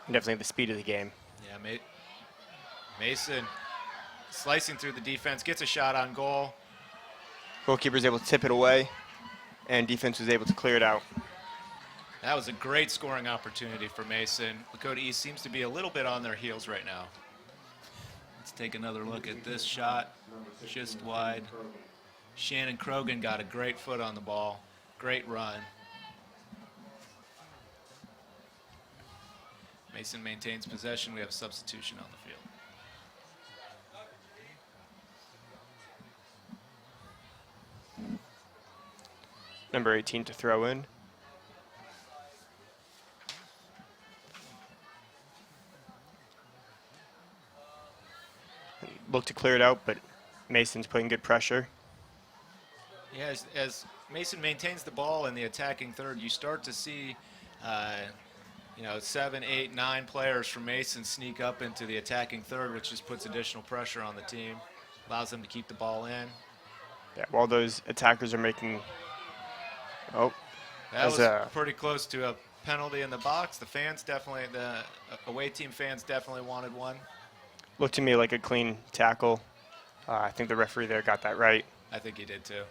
And definitely the speed of the game. Yeah, Mason slicing through the defense, gets a shot on goal. Goalkeeper's able to tip it away, and defense was able to clear it out. That was a great scoring opportunity for Mason. Lakota East seems to be a little bit on their heels right now. Let's take another look at this shot, just wide. Shannon Krogan got a great foot on the ball, great run. Mason maintains possession. We have a substitution on the field. Number 18 to throw in. Look to clear it out, but Mason's putting good pressure. Yeah, as Mason maintains the ball in the attacking third, you start to see 7, 8, 9 players from Mason sneak up into the attacking third, which just puts additional pressure on the team, allows them to keep the ball in. Yeah, while those attackers are making That As was pretty close to a penalty in the box. The away team fans definitely wanted one. Looked to me like a clean tackle. I think the referee there got that right. I think he did too.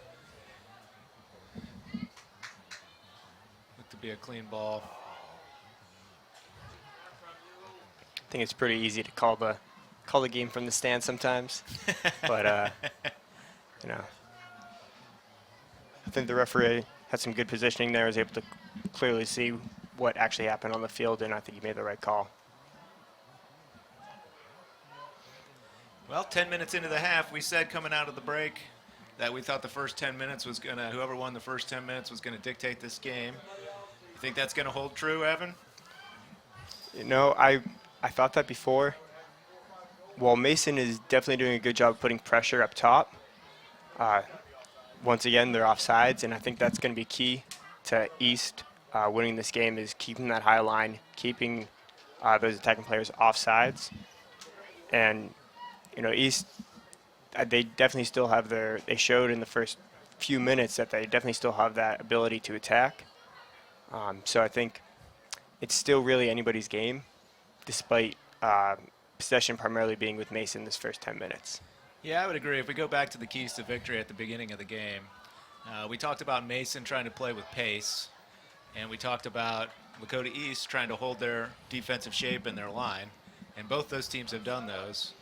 Looked to be a clean ball. I think it's pretty easy to call the game from the stand sometimes, but you know, I think the referee had some good positioning there. Was able to clearly see what actually happened on the field, and I think he made the right call. Well, 10 minutes into the half, we said coming out of the break that we thought the first 10 minutes was going to, whoever won the first 10 minutes was going to dictate this game. You think that's going to hold true, Evan? You know, I thought that before. While Mason is definitely doing a good job of putting pressure up top, once again, they're offsides, and I think that's going to be key to East winning this game is keeping that high line, keeping those attacking players offsides. And, you know, East, they definitely still have they showed in the first few minutes that they definitely still have that ability to attack. So I think it's still really anybody's game, despite possession primarily being with Mason this first 10 minutes. Yeah, I would agree. If we go back to the keys to victory at the beginning of the game, we talked about Mason trying to play with pace, and we talked about Lakota East trying to hold their defensive shape in their line, and both those teams have done those,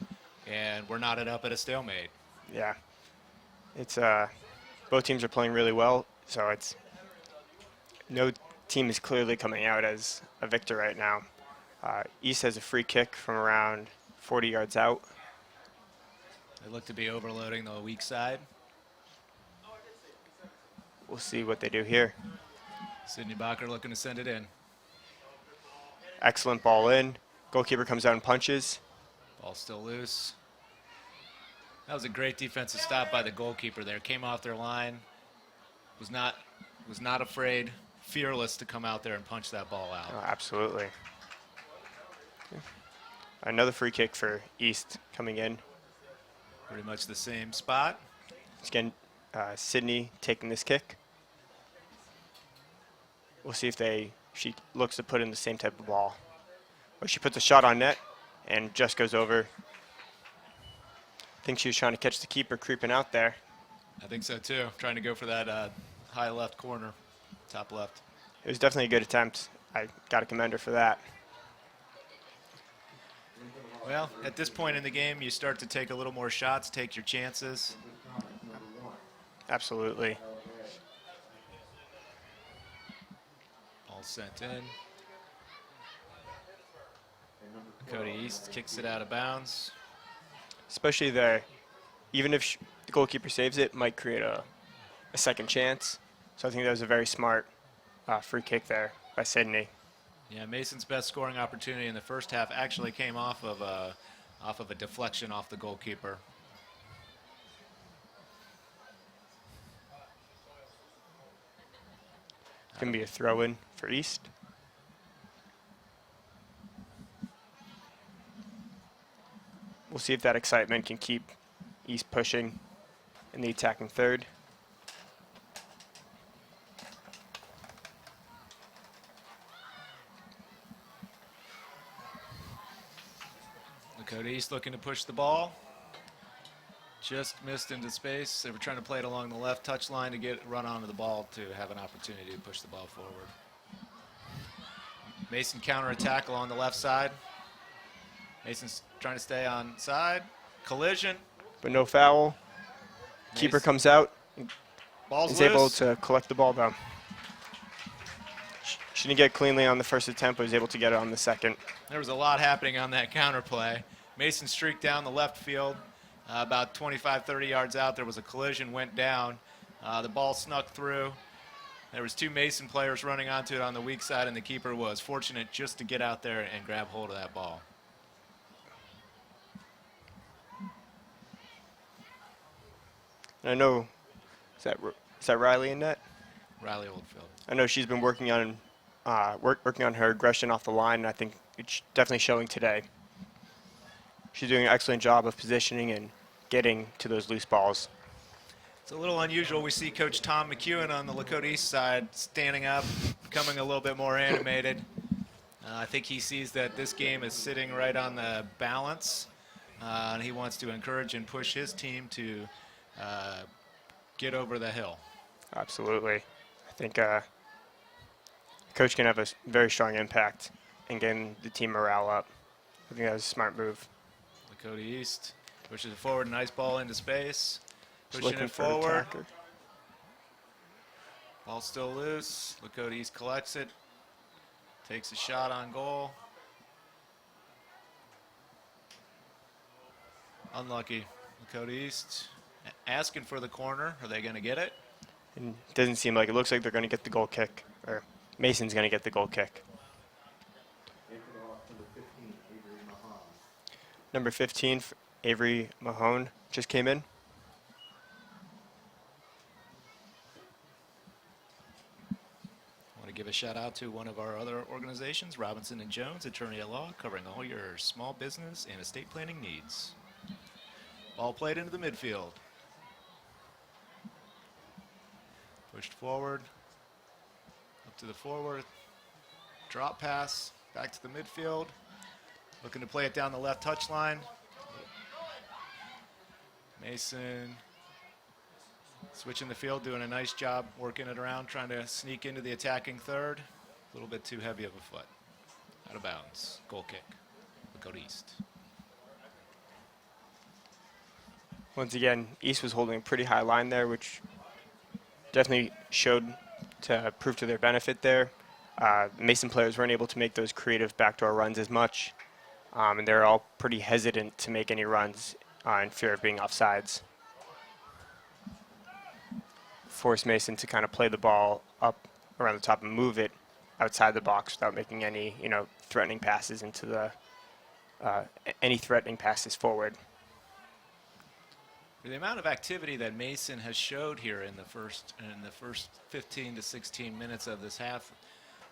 and we're knotted up at a stalemate. Yeah, it's both teams are playing really well, so it's no team is clearly coming out as a victor right now. East has a free kick from around 40 yards out. They look to be overloading the weak side. We'll see what they do here. Sidney Bacher looking to send it in. Excellent ball in. Goalkeeper comes out and punches. Ball still loose. That was a great defensive stop by the goalkeeper there. Came off their line. Was not afraid, fearless to come out there and punch that ball out. Oh, absolutely. Another free kick for East coming in. Pretty much the same spot. Again, Sydney taking this kick. We'll see if she looks to put in the same type of ball. Or she puts a shot on net and just goes over. I think she was trying to catch the keeper creeping out there. I think so too. Trying to go for that high left corner, top left. It was definitely a good attempt. I got to commend her for that. Well, at this point in the game, you start to take a little more shots, take your chances. Absolutely. All sent in. Lakota East kicks it out of bounds. Especially there, even if the goalkeeper saves it, might create a second chance. So I think that was a very smart free kick there by Sydney. Yeah, Mason's best scoring opportunity in the first half actually came off of a deflection off the goalkeeper. It's going to be a throw-in for East. We'll see if that excitement can keep East pushing in the attacking third. Lakota East looking to push the ball. Just missed into space. They were trying to play it along the left touch line to run onto the ball to have an opportunity to push the ball forward. Mason counterattack along the left side. Mason's trying to stay on side. Collision. But no foul. Keeper Mason. comes out. Ball's Is loose. able to collect the ball though. She didn't get cleanly on the first attempt, but was able to get it on the second. There was a lot happening on that counter play. Mason streaked down the left field. About 25, 30 yards out, there was a collision, went down. The ball snuck through. There was two Mason players running onto it on the weak side, and the keeper was fortunate just to get out there and grab hold of that ball. And I know, is that Riley in net? Riley Oldfield. I know she's been working on her aggression off the line, and I think it's definitely showing today. She's doing an excellent job of positioning and getting to those loose balls. It's a little unusual. We see Coach Tom McEwen on the Lakota East side standing up, becoming a little bit more animated. I think he sees that this game is sitting right on the balance, and he wants to encourage and push his team to get over the hill. Absolutely. I think coach can have a very strong impact in getting the team morale up. I think that was a smart move. Lakota East pushes it forward, nice ball into space, Just pushing looking it for an forward. attacker. Ball still loose. Lakota East collects it, takes a shot on goal. Unlucky. Lakota East asking for the corner. Are they going to get it? And it doesn't seem like it. Looks like they're going to get the goal kick, or Mason's going to get the goal kick. And for the loss, number 15, Avery Mahan. Number 15, Avery Mahone, just came in. I want to give a shout out to one of our other organizations, Robinson & Jones, attorney at law, covering all your small business and estate planning needs. Ball played into the midfield. Pushed forward, up to the forward, drop pass, back to the midfield. Looking to play it down the left touchline. Mason switching the field, doing a nice job working it around, trying to sneak into the attacking third. A little bit too heavy of a foot. Out of bounds. Goal kick. Lakota East. Once again, East was holding a pretty high line there, which definitely showed to prove to their benefit there. Mason players weren't able to make those creative backdoor runs as much, and they're all pretty hesitant to make any runs in fear of being offsides. Force Mason to kind of play the ball up around the top and move it outside the box without making any, threatening passes into the any threatening passes forward. For the amount of activity that Mason has showed here in the first 15 to 16 minutes of this half,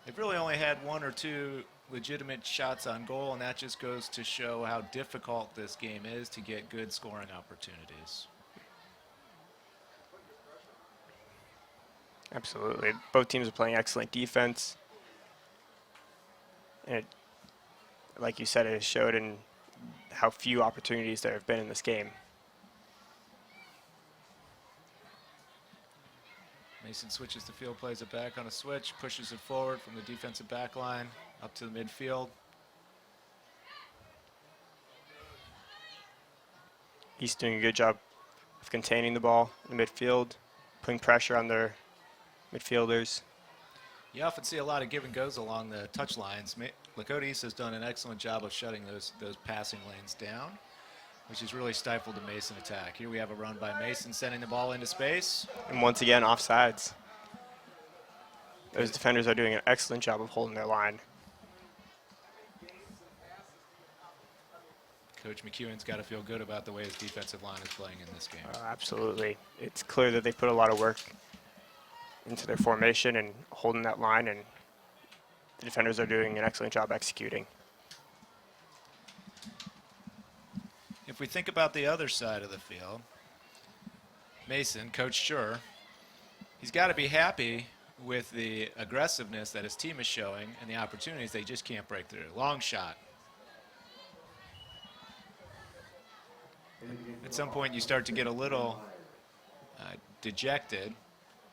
they've really only had one or two legitimate shots on goal, and that just goes to show how difficult this game is to get good scoring opportunities. Absolutely. Both teams are playing excellent defense. And like you said, it showed in how few opportunities there have been in this game. Mason switches the field, plays it back on a switch, pushes it forward from the defensive back line up to the midfield. He's doing a good job of containing the ball in the midfield, putting pressure on their midfielders. You often see a lot of give and goes along the touch lines. Lakota East has done an excellent job of shutting those passing lanes down, which has really stifled the Mason attack. Here we have a run by Mason, sending the ball into space. And once again, offsides. Those defenders are doing an excellent job of holding their line. Coach McEwen's got to feel good about the way his defensive line is playing in this game. Absolutely. It's clear that they've put a lot of work into their formation and holding that line, and the defenders are doing an excellent job executing. If we think about the other side of the field, Mason, Coach Schur, he's got to be happy with the aggressiveness that his team is showing and the opportunities they just can't break through. Long shot. At some point you start to get a little dejected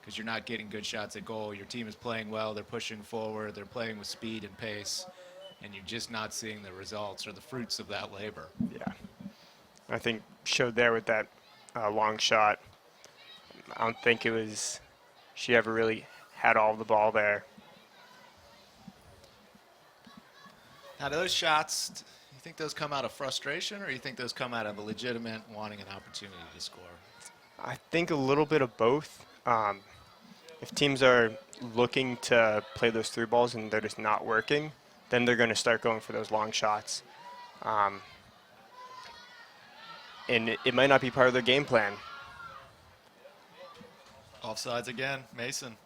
because you're not getting good shots at goal. Your team is playing well, they're pushing forward, they're playing with speed and pace, and you're just not seeing the results or the fruits of that labor. Yeah. I think showed there with that long shot. I don't think she ever really had all the ball there. Now, do those shots, you think those come out of frustration, or you think those come out of a legitimate wanting an opportunity to score? I think a little bit of both. If teams are looking to play those through balls and they're just not working, then they're going to start going for those long shots. And it might not be part of their game plan. Offsides again, Mason.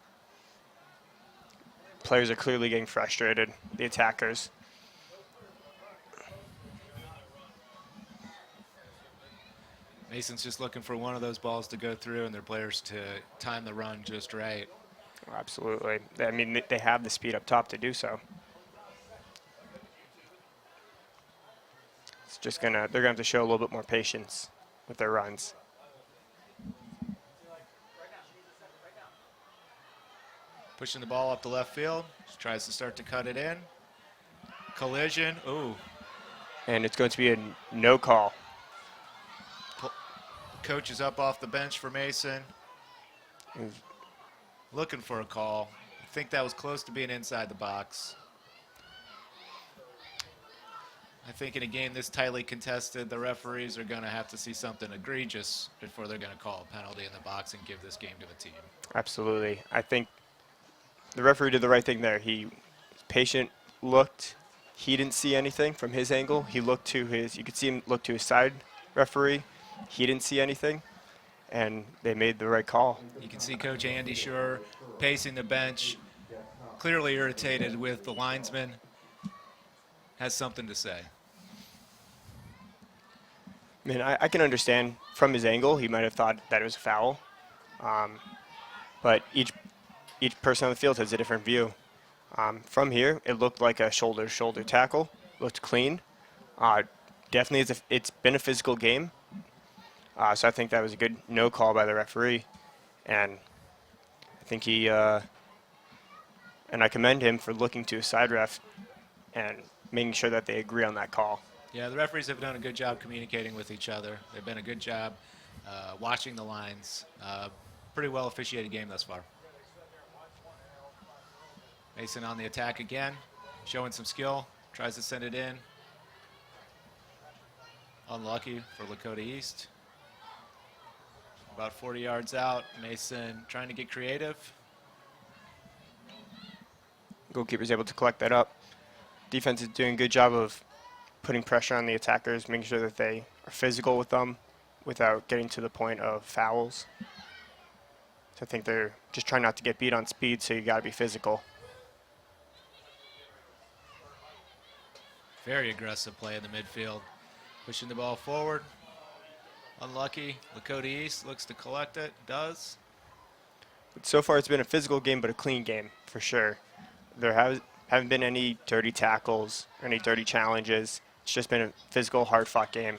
Players are clearly getting frustrated, the attackers. Mason's just looking for one of those balls to go through and their players to time the run just right. Absolutely. I mean, they have the speed up top to do so. It's just they're gonna have to show a little bit more patience with their runs. Pushing the ball up the left field. Just tries to start to cut it in. Collision. Ooh. And it's going to be a no call. Coach is up off the bench for Mason. Looking for a call. I think that was close to being inside the box. I think in a game this tightly contested, the referees are going to have to see something egregious before they're going to call a penalty in the box and give this game to a team. Absolutely. I think the referee did the right thing there. He was patient, looked. He didn't see anything from his angle. He looked to you could see him look to his side referee. He didn't see anything, and they made the right call. You can see Coach Andy Schur pacing the bench, clearly irritated with the linesman, has something to say. I mean, I can understand from his angle, he might have thought that it was a foul, but each person on the field has a different view. From here, it looked like a shoulder-to-shoulder tackle. Looked clean. Definitely, it's been a physical game. So I think that was a good no call by the referee. And I think and I commend him for looking to his side ref and making sure that they agree on that call. Yeah, the referees have done a good job communicating with each other. They've been a good job watching the lines. Pretty well officiated game thus far. Mason on the attack again, showing some skill, tries to send it in. Unlucky for Lakota East. About 40 yards out, Mason trying to get creative. Goalkeeper's able to collect that up. Defense is doing a good job of putting pressure on the attackers, making sure that they are physical with them without getting to the point of fouls. So I think they're just trying not to get beat on speed, so you got to be physical. Very aggressive play in the midfield. Pushing the ball forward. Unlucky. Lakota East looks to collect it. Does. But so far, it's been a physical game, but a clean game for sure. There haven't been any dirty tackles or any dirty challenges. It's just been a physical, hard-fought game.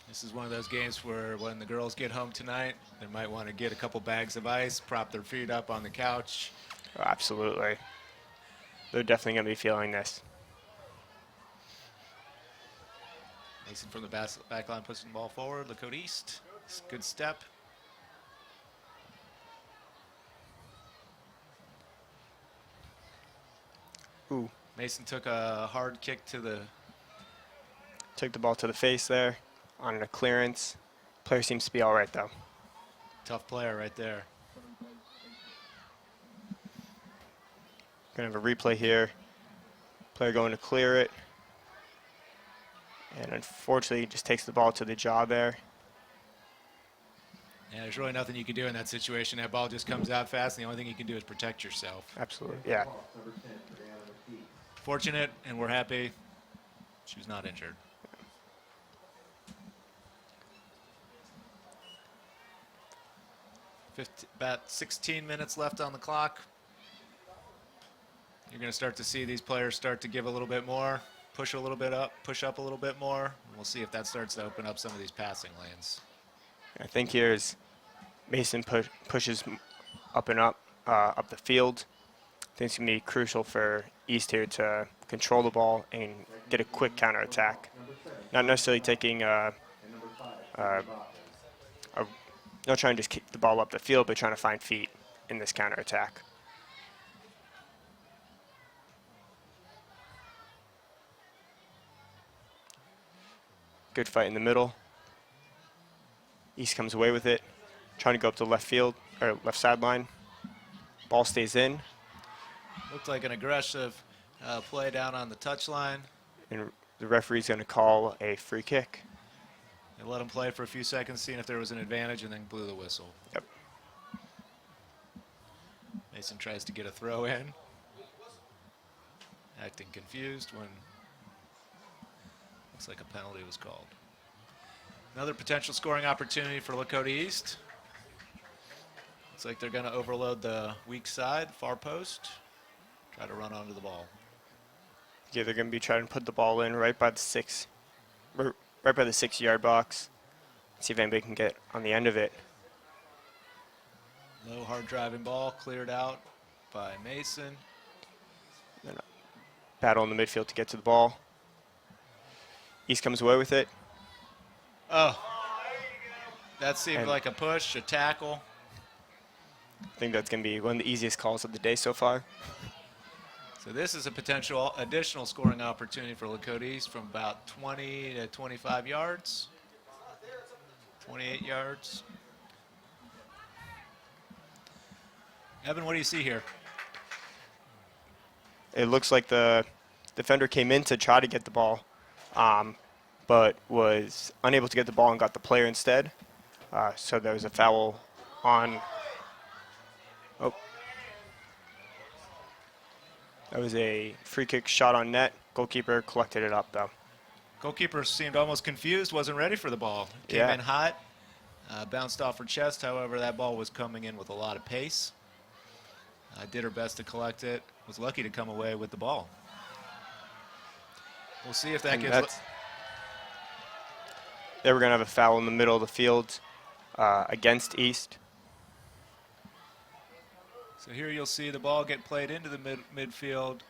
This is one of those games where when the girls get home tonight, they might want to get a couple bags of ice, prop their feet up on the couch. Oh, absolutely. They're definitely going to be feeling this. Mason from the back line pushing the ball forward. Lakota East. Good step. Ooh. Mason took a hard kick to the... Took the ball to the face there on a clearance. Player seems to be all right, though. Tough player right there. Going to have a replay here. Player going to clear it. And unfortunately, just takes the ball to the jaw there. Yeah, there's really nothing you can do in that situation. That ball just comes out fast, and the only thing you can do is protect yourself. Absolutely, yeah. Fortunate, and we're happy she was not injured. About 16 minutes left on the clock. You're going to start to see these players start to give a little bit more, push a little bit up, push up a little bit more. And we'll see if that starts to open up some of these passing lanes. I think here is Mason pushes up and up the field. I think it's going to be crucial for East here to control the ball and get a quick counterattack. Not necessarily taking not trying to just kick the ball up the field, but trying to find feet in this counterattack. Good fight in the middle. East comes away with it, trying to go up to left field or left sideline. Ball stays in. Looked like an aggressive play down on the touchline. And the referee's going to call a free kick. They let him play for a few seconds, seeing if there was an advantage, and then blew the whistle. Yep. Mason tries to get a throw in. Acting confused when looks like a penalty was called. Another potential scoring opportunity for Lakota East. Looks like they're going to overload the weak side, far post, try to run onto the ball. Yeah, they're going to be trying to put the ball in right by the 6-yard box. See if anybody can get on the end of it. Low, hard driving ball cleared out by Mason. Then a battle in the midfield to get to the ball. East comes away with it. Oh, that seemed And- like a push, a tackle. I think that's going to be one of the easiest calls of the day so far. So this is a potential additional scoring opportunity for Lakota East from about 20 to 25 yards, 28 yards. Evan, what do you see here? It looks like the defender came in to try to get the ball, but was unable to get the ball and got the player instead. So there was a foul on. Oh. That was a free kick shot on net. Goalkeeper collected it up, though. Goalkeeper seemed almost confused, wasn't ready for the ball. Came Yeah. in hot, bounced off her chest. However, that ball was coming in with a lot of pace. Did her best to collect it. Was lucky to come away with the ball. We'll see if that And gives. they were going to have a foul in the middle of the field against East. So here you'll see the ball get played into the midfield.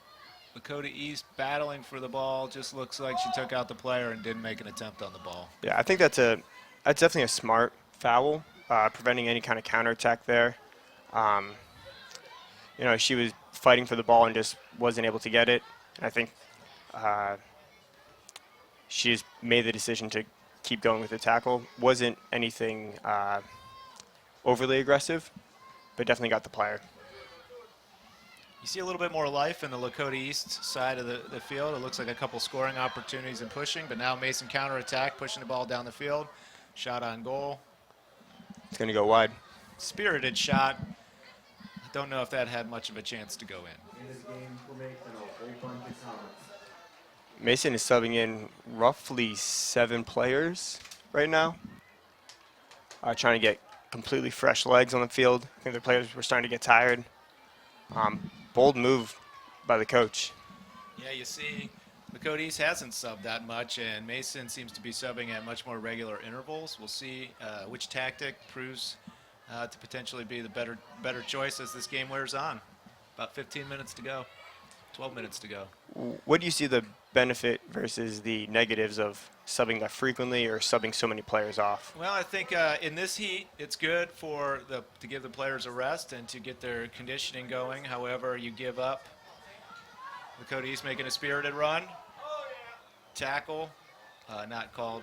Lakota East battling for the ball. Just looks like she took out the player and didn't make an attempt on the ball. Yeah, I think that's definitely a smart foul, preventing any kind of counterattack there. She was fighting for the ball and just wasn't able to get it. And I think she just made the decision to keep going with the tackle. Wasn't anything overly aggressive, but definitely got the player. You see a little bit more life in the Lakota East side of the field. It looks like a couple scoring opportunities and pushing, but now Mason counterattack, pushing the ball down the field. Shot on goal. It's going to go wide. Spirited shot. I don't know if that had much of a chance to go in. In this game for Mason, a whole bunch of comments. Mason is subbing in roughly 7 players right now, trying to get completely fresh legs on the field. I think the players were starting to get tired. Bold move by the coach. Yeah, you see, Lakota East hasn't subbed that much, and Mason seems to be subbing at much more regular intervals. We'll see which tactic proves to potentially be the better choice as this game wears on. About 15 minutes to go, 12 minutes to go. What do you see the benefit versus the negatives of subbing that frequently or subbing so many players off? Well, I think in this heat, it's good to give the players a rest and to get their conditioning going. However, you give up. Lakota East making a spirited run. Tackle, not called.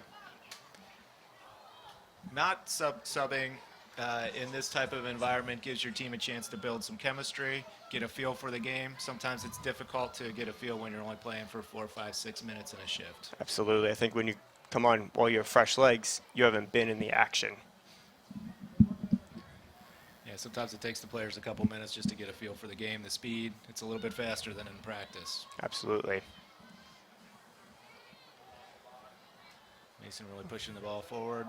Not subbing in this type of environment gives your team a chance to build some chemistry, get a feel for the game. Sometimes it's difficult to get a feel when you're only playing for 4, 5, 6 minutes in a shift. Absolutely. I think when you come on while you have fresh legs, you haven't been in the action. Yeah, sometimes it takes the players a couple minutes just to get a feel for the game, the speed. It's a little bit faster than in practice. Absolutely. Mason really pushing the ball forward.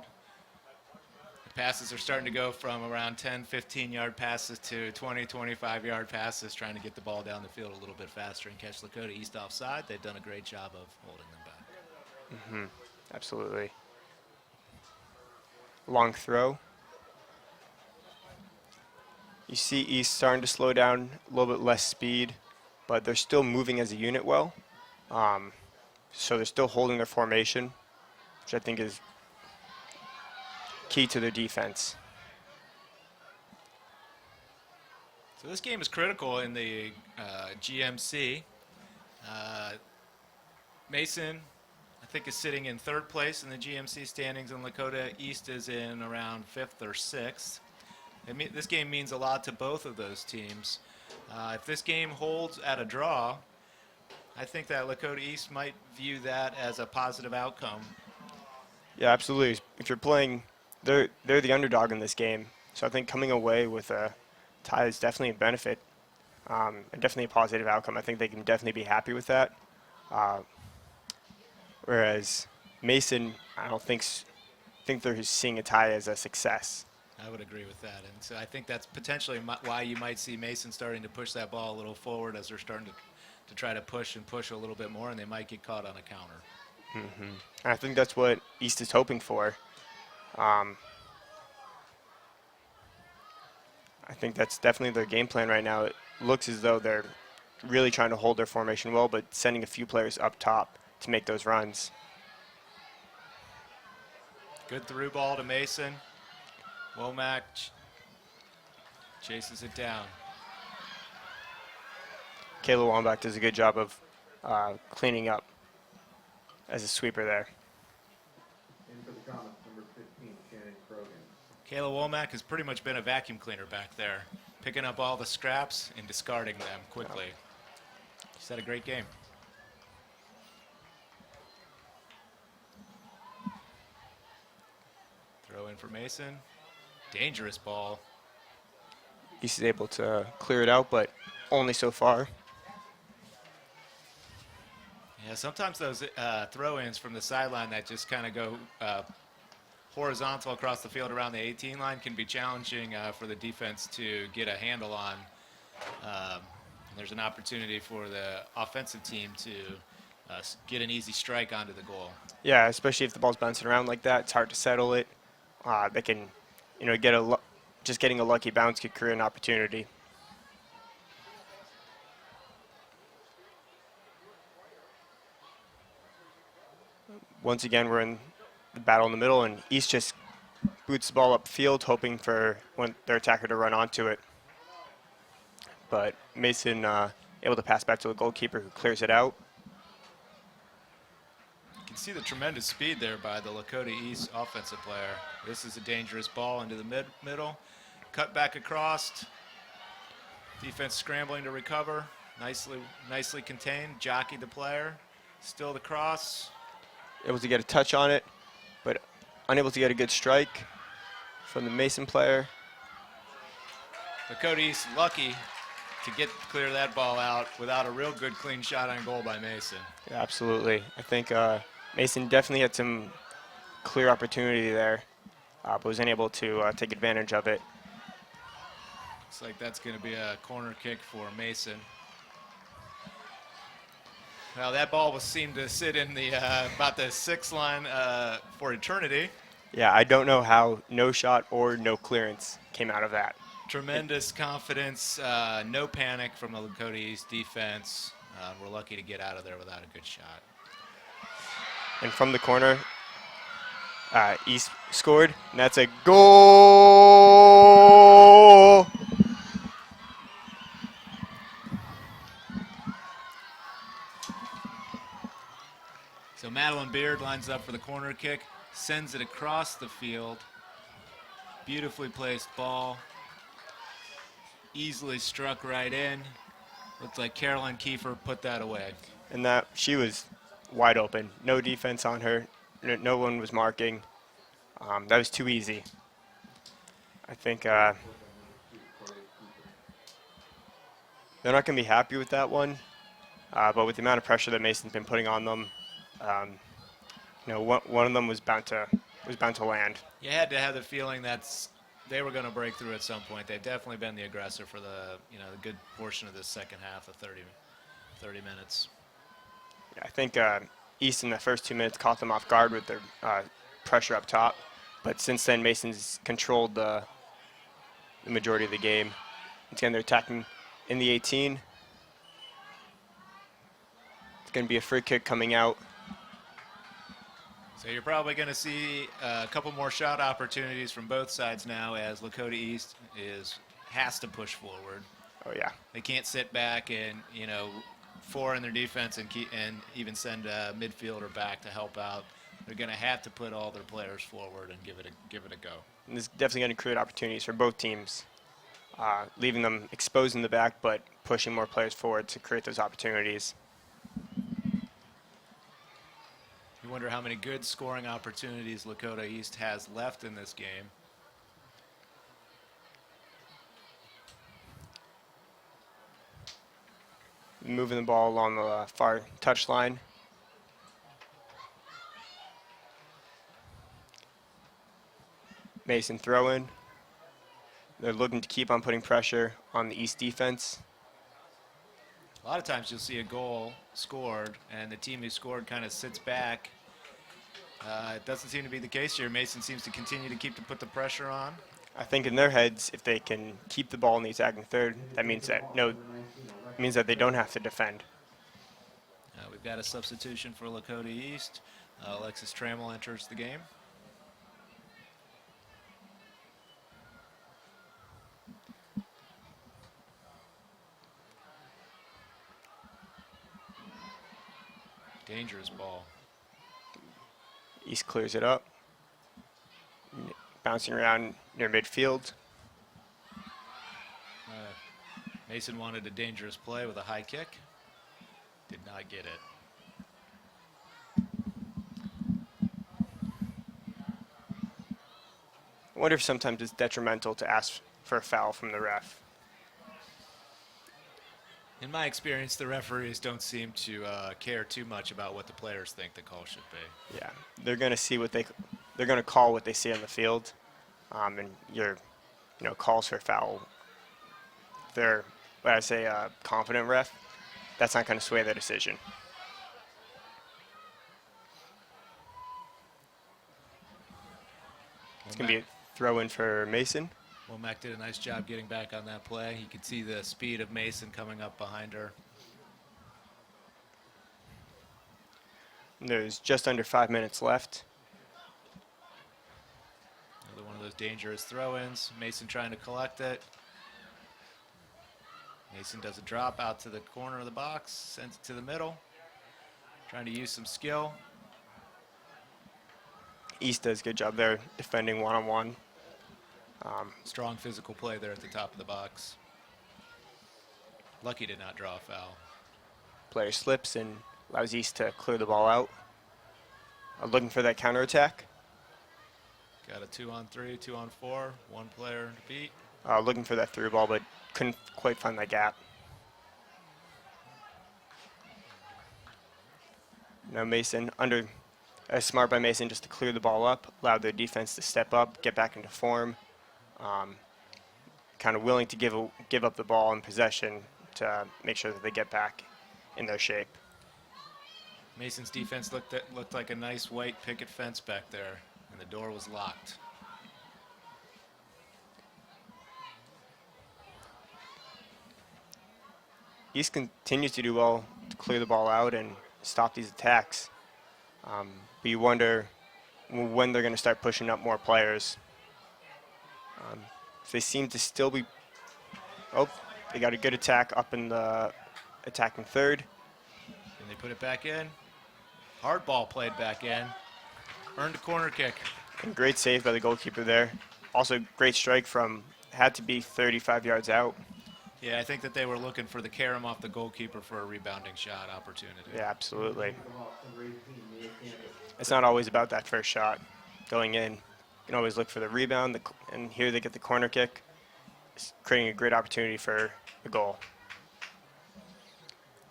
The passes are starting to go from around 10, 15-yard passes to 20, 25-yard passes, trying to get the ball down the field a little bit faster and catch Lakota East offside. They've done a great job of holding them back. Absolutely. Long throw. You see East starting to slow down, a little bit less speed, but they're still moving as a unit well. So they're still holding their formation, which I think is key to their defense. So this game is critical in the GMC. Mason, I think, is sitting in 3rd place in the GMC standings, and Lakota East is in around 5th or 6th. This game means a lot to both of those teams. If this game holds at a draw, I think that Lakota East might view that as a positive outcome. Yeah, absolutely. If you're playing, they're the underdog in this game, so I think coming away with a tie is definitely a benefit, and definitely a positive outcome. I think they can definitely be happy with that. Whereas Mason, I don't think think they're seeing a tie as a success. I would agree with that. And so I think that's potentially why you might see Mason starting to push that ball a little forward as they're starting to try to push a little bit more, and they might get caught on a counter. And I think that's what East is hoping for. I think that's definitely their game plan right now. It looks as though they're really trying to hold their formation well, but sending a few players up top to make those runs. Good through ball to Mason. Womack chases it down. Kayla Wambach does a good job of cleaning up as a sweeper there. In for the Comets, number 15, Shannon Krogan. Kayla Womack has pretty much been a vacuum cleaner back there, picking up all the scraps and discarding them quickly. She's had a great game. Throw in for Mason. Dangerous ball. East is able to clear it out, but only so far. Yeah, sometimes those throw-ins from the sideline that just kind of go horizontal across the field around the 18 line can be challenging for the defense to get a handle on. There's an opportunity for the offensive team to get an easy strike onto the goal. Yeah, especially if the ball's bouncing around like that, it's hard to settle it. They can, get just getting a lucky bounce could create an opportunity. Once again, we're in the battle in the middle, and East just boots the ball upfield, hoping for their attacker to run onto it. But Mason able to pass back to the goalkeeper, who clears it out. You can see the tremendous speed there by the Lakota East offensive player. This is a dangerous ball into the middle. Cut back across. Defense scrambling to recover. Nicely contained. Jockeyed the player. Still the cross. Able to get a touch on it, but unable to get a good strike from the Mason player. Lakota East lucky to clear that ball out without a real good clean shot on goal by Mason. Yeah, absolutely. I think Mason definitely had some clear opportunity there, but was unable to take advantage of it. Looks like that's going to be a corner kick for Mason. Well, that ball seemed to sit in the about the 6 line for eternity. Yeah, I don't know how no shot or no clearance came out of that. Tremendous confidence, no panic from the Lakota East defense. We're lucky to get out of there without a good shot. And from the corner, East scored, and that's a goal! So Madeline Beard lines up for the corner kick, sends it across the field. Beautifully placed ball. Easily struck right in. Looks like Carolyn Kiefer put that away. And that she was wide open. No defense on her. No one was marking. That was too easy. I think they're not going to be happy with that one. But with the amount of pressure that Mason's been putting on them, one of them was bound to land. You had to have the feeling that they were going to break through at some point. They've definitely been the aggressor for the good portion of this second half of 30 minutes. Yeah, I think East in the first 2 minutes caught them off guard with their pressure up top. But since then, Mason's controlled the majority of the game. Again, they're attacking in the 18. It's going to be a free kick coming out. So you're probably going to see a couple more shot opportunities from both sides now as Lakota East has to push forward. Oh, yeah. They can't sit back and, 4 in their defense and even send a midfielder back to help out. They're going to have to put all their players forward and give it a go. And this is definitely going to create opportunities for both teams, leaving them exposed in the back but pushing more players forward to create those opportunities. You wonder how many good scoring opportunities Lakota East has left in this game. Moving the ball along the far touchline. Mason throw in. They're looking to keep on putting pressure on the East defense. A lot of times you'll see a goal scored, and the team who scored kind of sits back. It doesn't seem to be the case here. Mason seems to continue to put the pressure on. I think in their heads, if they can keep the ball in the attacking third, that means that they don't have to defend. We've got a substitution for Lakota East. Alexis Trammell enters the game. Dangerous ball. East clears it up. Bouncing around near midfield. Mason wanted a dangerous play with a high kick. Did not get it. I wonder if sometimes it's detrimental to ask for a foul from the ref. In my experience, the referees don't seem to care too much about what the players think the call should be. Yeah, they're going to see they're going to call what they see on the field, and your, calls for foul. They're, when I say confident ref, that's not going to sway their decision. It's going to be a throw in for Mason. Womack did a nice job getting back on that play. You could see the speed of Mason coming up behind her. There's just under 5 minutes left. Another one of those dangerous throw-ins. Mason trying to collect it. Mason does a drop out to the corner of the box, sends it to the middle. Trying to use some skill. East does a good job there defending one-on-one. Strong physical play there at the top of the box. Lucky to not draw a foul. Player slips and allows East to clear the ball out. Looking for that counterattack. Got a 2-on-3, 2-on-4, one player to beat. Looking for that through ball, but couldn't quite find that gap. Now Mason, smart by Mason just to clear the ball up, allowed their defense to step up, get back into form. Kind of willing to give up the ball in possession to make sure that they get back in their shape. Mason's defense looked like a nice white picket fence back there, and the door was locked. East continues to do well to clear the ball out and stop these attacks. But you wonder when they're going to start pushing up more players. They seem to still be... Oh, they got a good attack up in the attacking third. And they put it back in. Hard ball played back in. Earned a corner kick. And great save by the goalkeeper there. Also great strike from, had to be 35 yards out. Yeah, I think that they were looking for the carom off the goalkeeper for a rebounding shot opportunity. Yeah, absolutely. It's not always about that first shot going in. You can always look for the rebound, and here they get the corner kick, creating a great opportunity for a goal.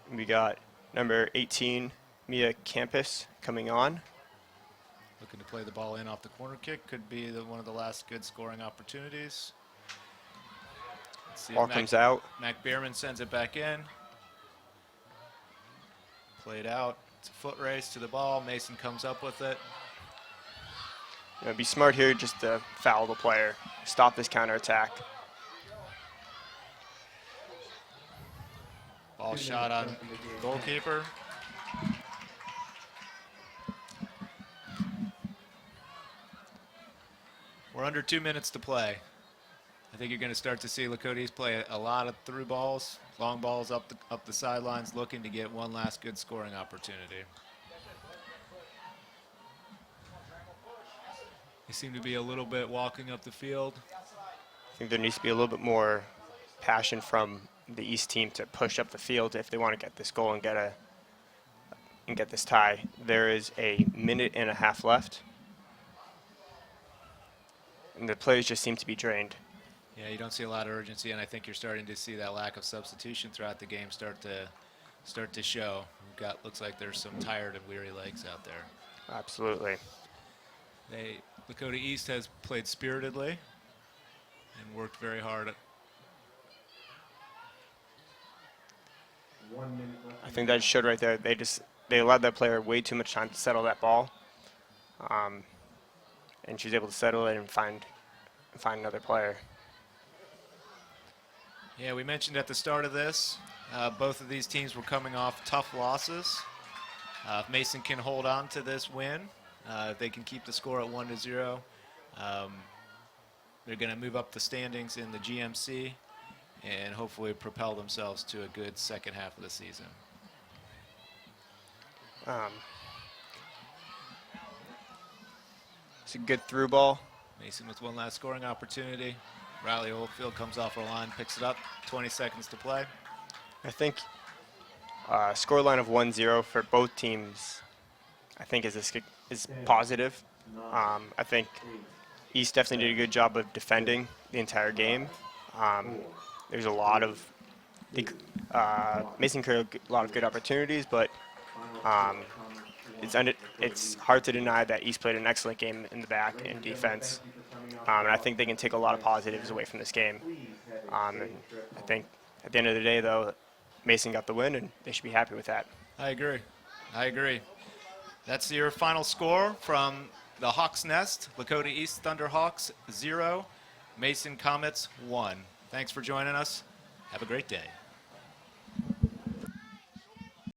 We got number 18, Mia Campus, coming on. Looking to play the ball in off the corner kick. Could be one of the last good scoring opportunities. Ball comes out. Mac Bierman sends it back in. Played out. It's a foot race to the ball. Mason comes up with it. Be smart here just to foul the player. Stop this counterattack. Ball shot on goalkeeper. We're under 2 minutes to play. I think you're going to start to see Lakota East play a lot of through balls, long balls up the sidelines, looking to get one last good scoring opportunity. They seem to be a little bit walking up the field. I think there needs to be a little bit more passion from the East team to push up the field if they want to get this goal and get this tie. There is a minute and a half left, and the players just seem to be drained. Yeah, you don't see a lot of urgency, and I think you're starting to see that lack of substitution throughout the game start to show. Looks like there's some tired and weary legs out there. Absolutely. Lakota East has played spiritedly and worked very hard. 1 minute left. I think that showed right there. They allowed that player way too much time to settle that ball, and she was able to settle it and find another player. Yeah, we mentioned at the start of this, both of these teams were coming off tough losses. If Mason can hold on to this win, if they can keep the score at 1-0, they're going to move up the standings in the GMC and hopefully propel themselves to a good second half of the season. It's a good through ball. Mason with one last scoring opportunity. Riley Oldfield comes off her line, picks it up, 20 seconds to play. I think scoreline of 1-0 for both teams, I think is positive. I think East definitely did a good job of defending the entire game. There's a lot of Mason created a lot of good opportunities, but it's hard to deny that East played an excellent game in the back and defense. And I think they can take a lot of positives away from this game. And I think at the end of the day, though, Mason got the win, and they should be happy with that. I agree. That's your final score from the Hawks Nest. Lakota East Thunderhawks 0, Mason Comets 1. Thanks for joining us. Have a great day.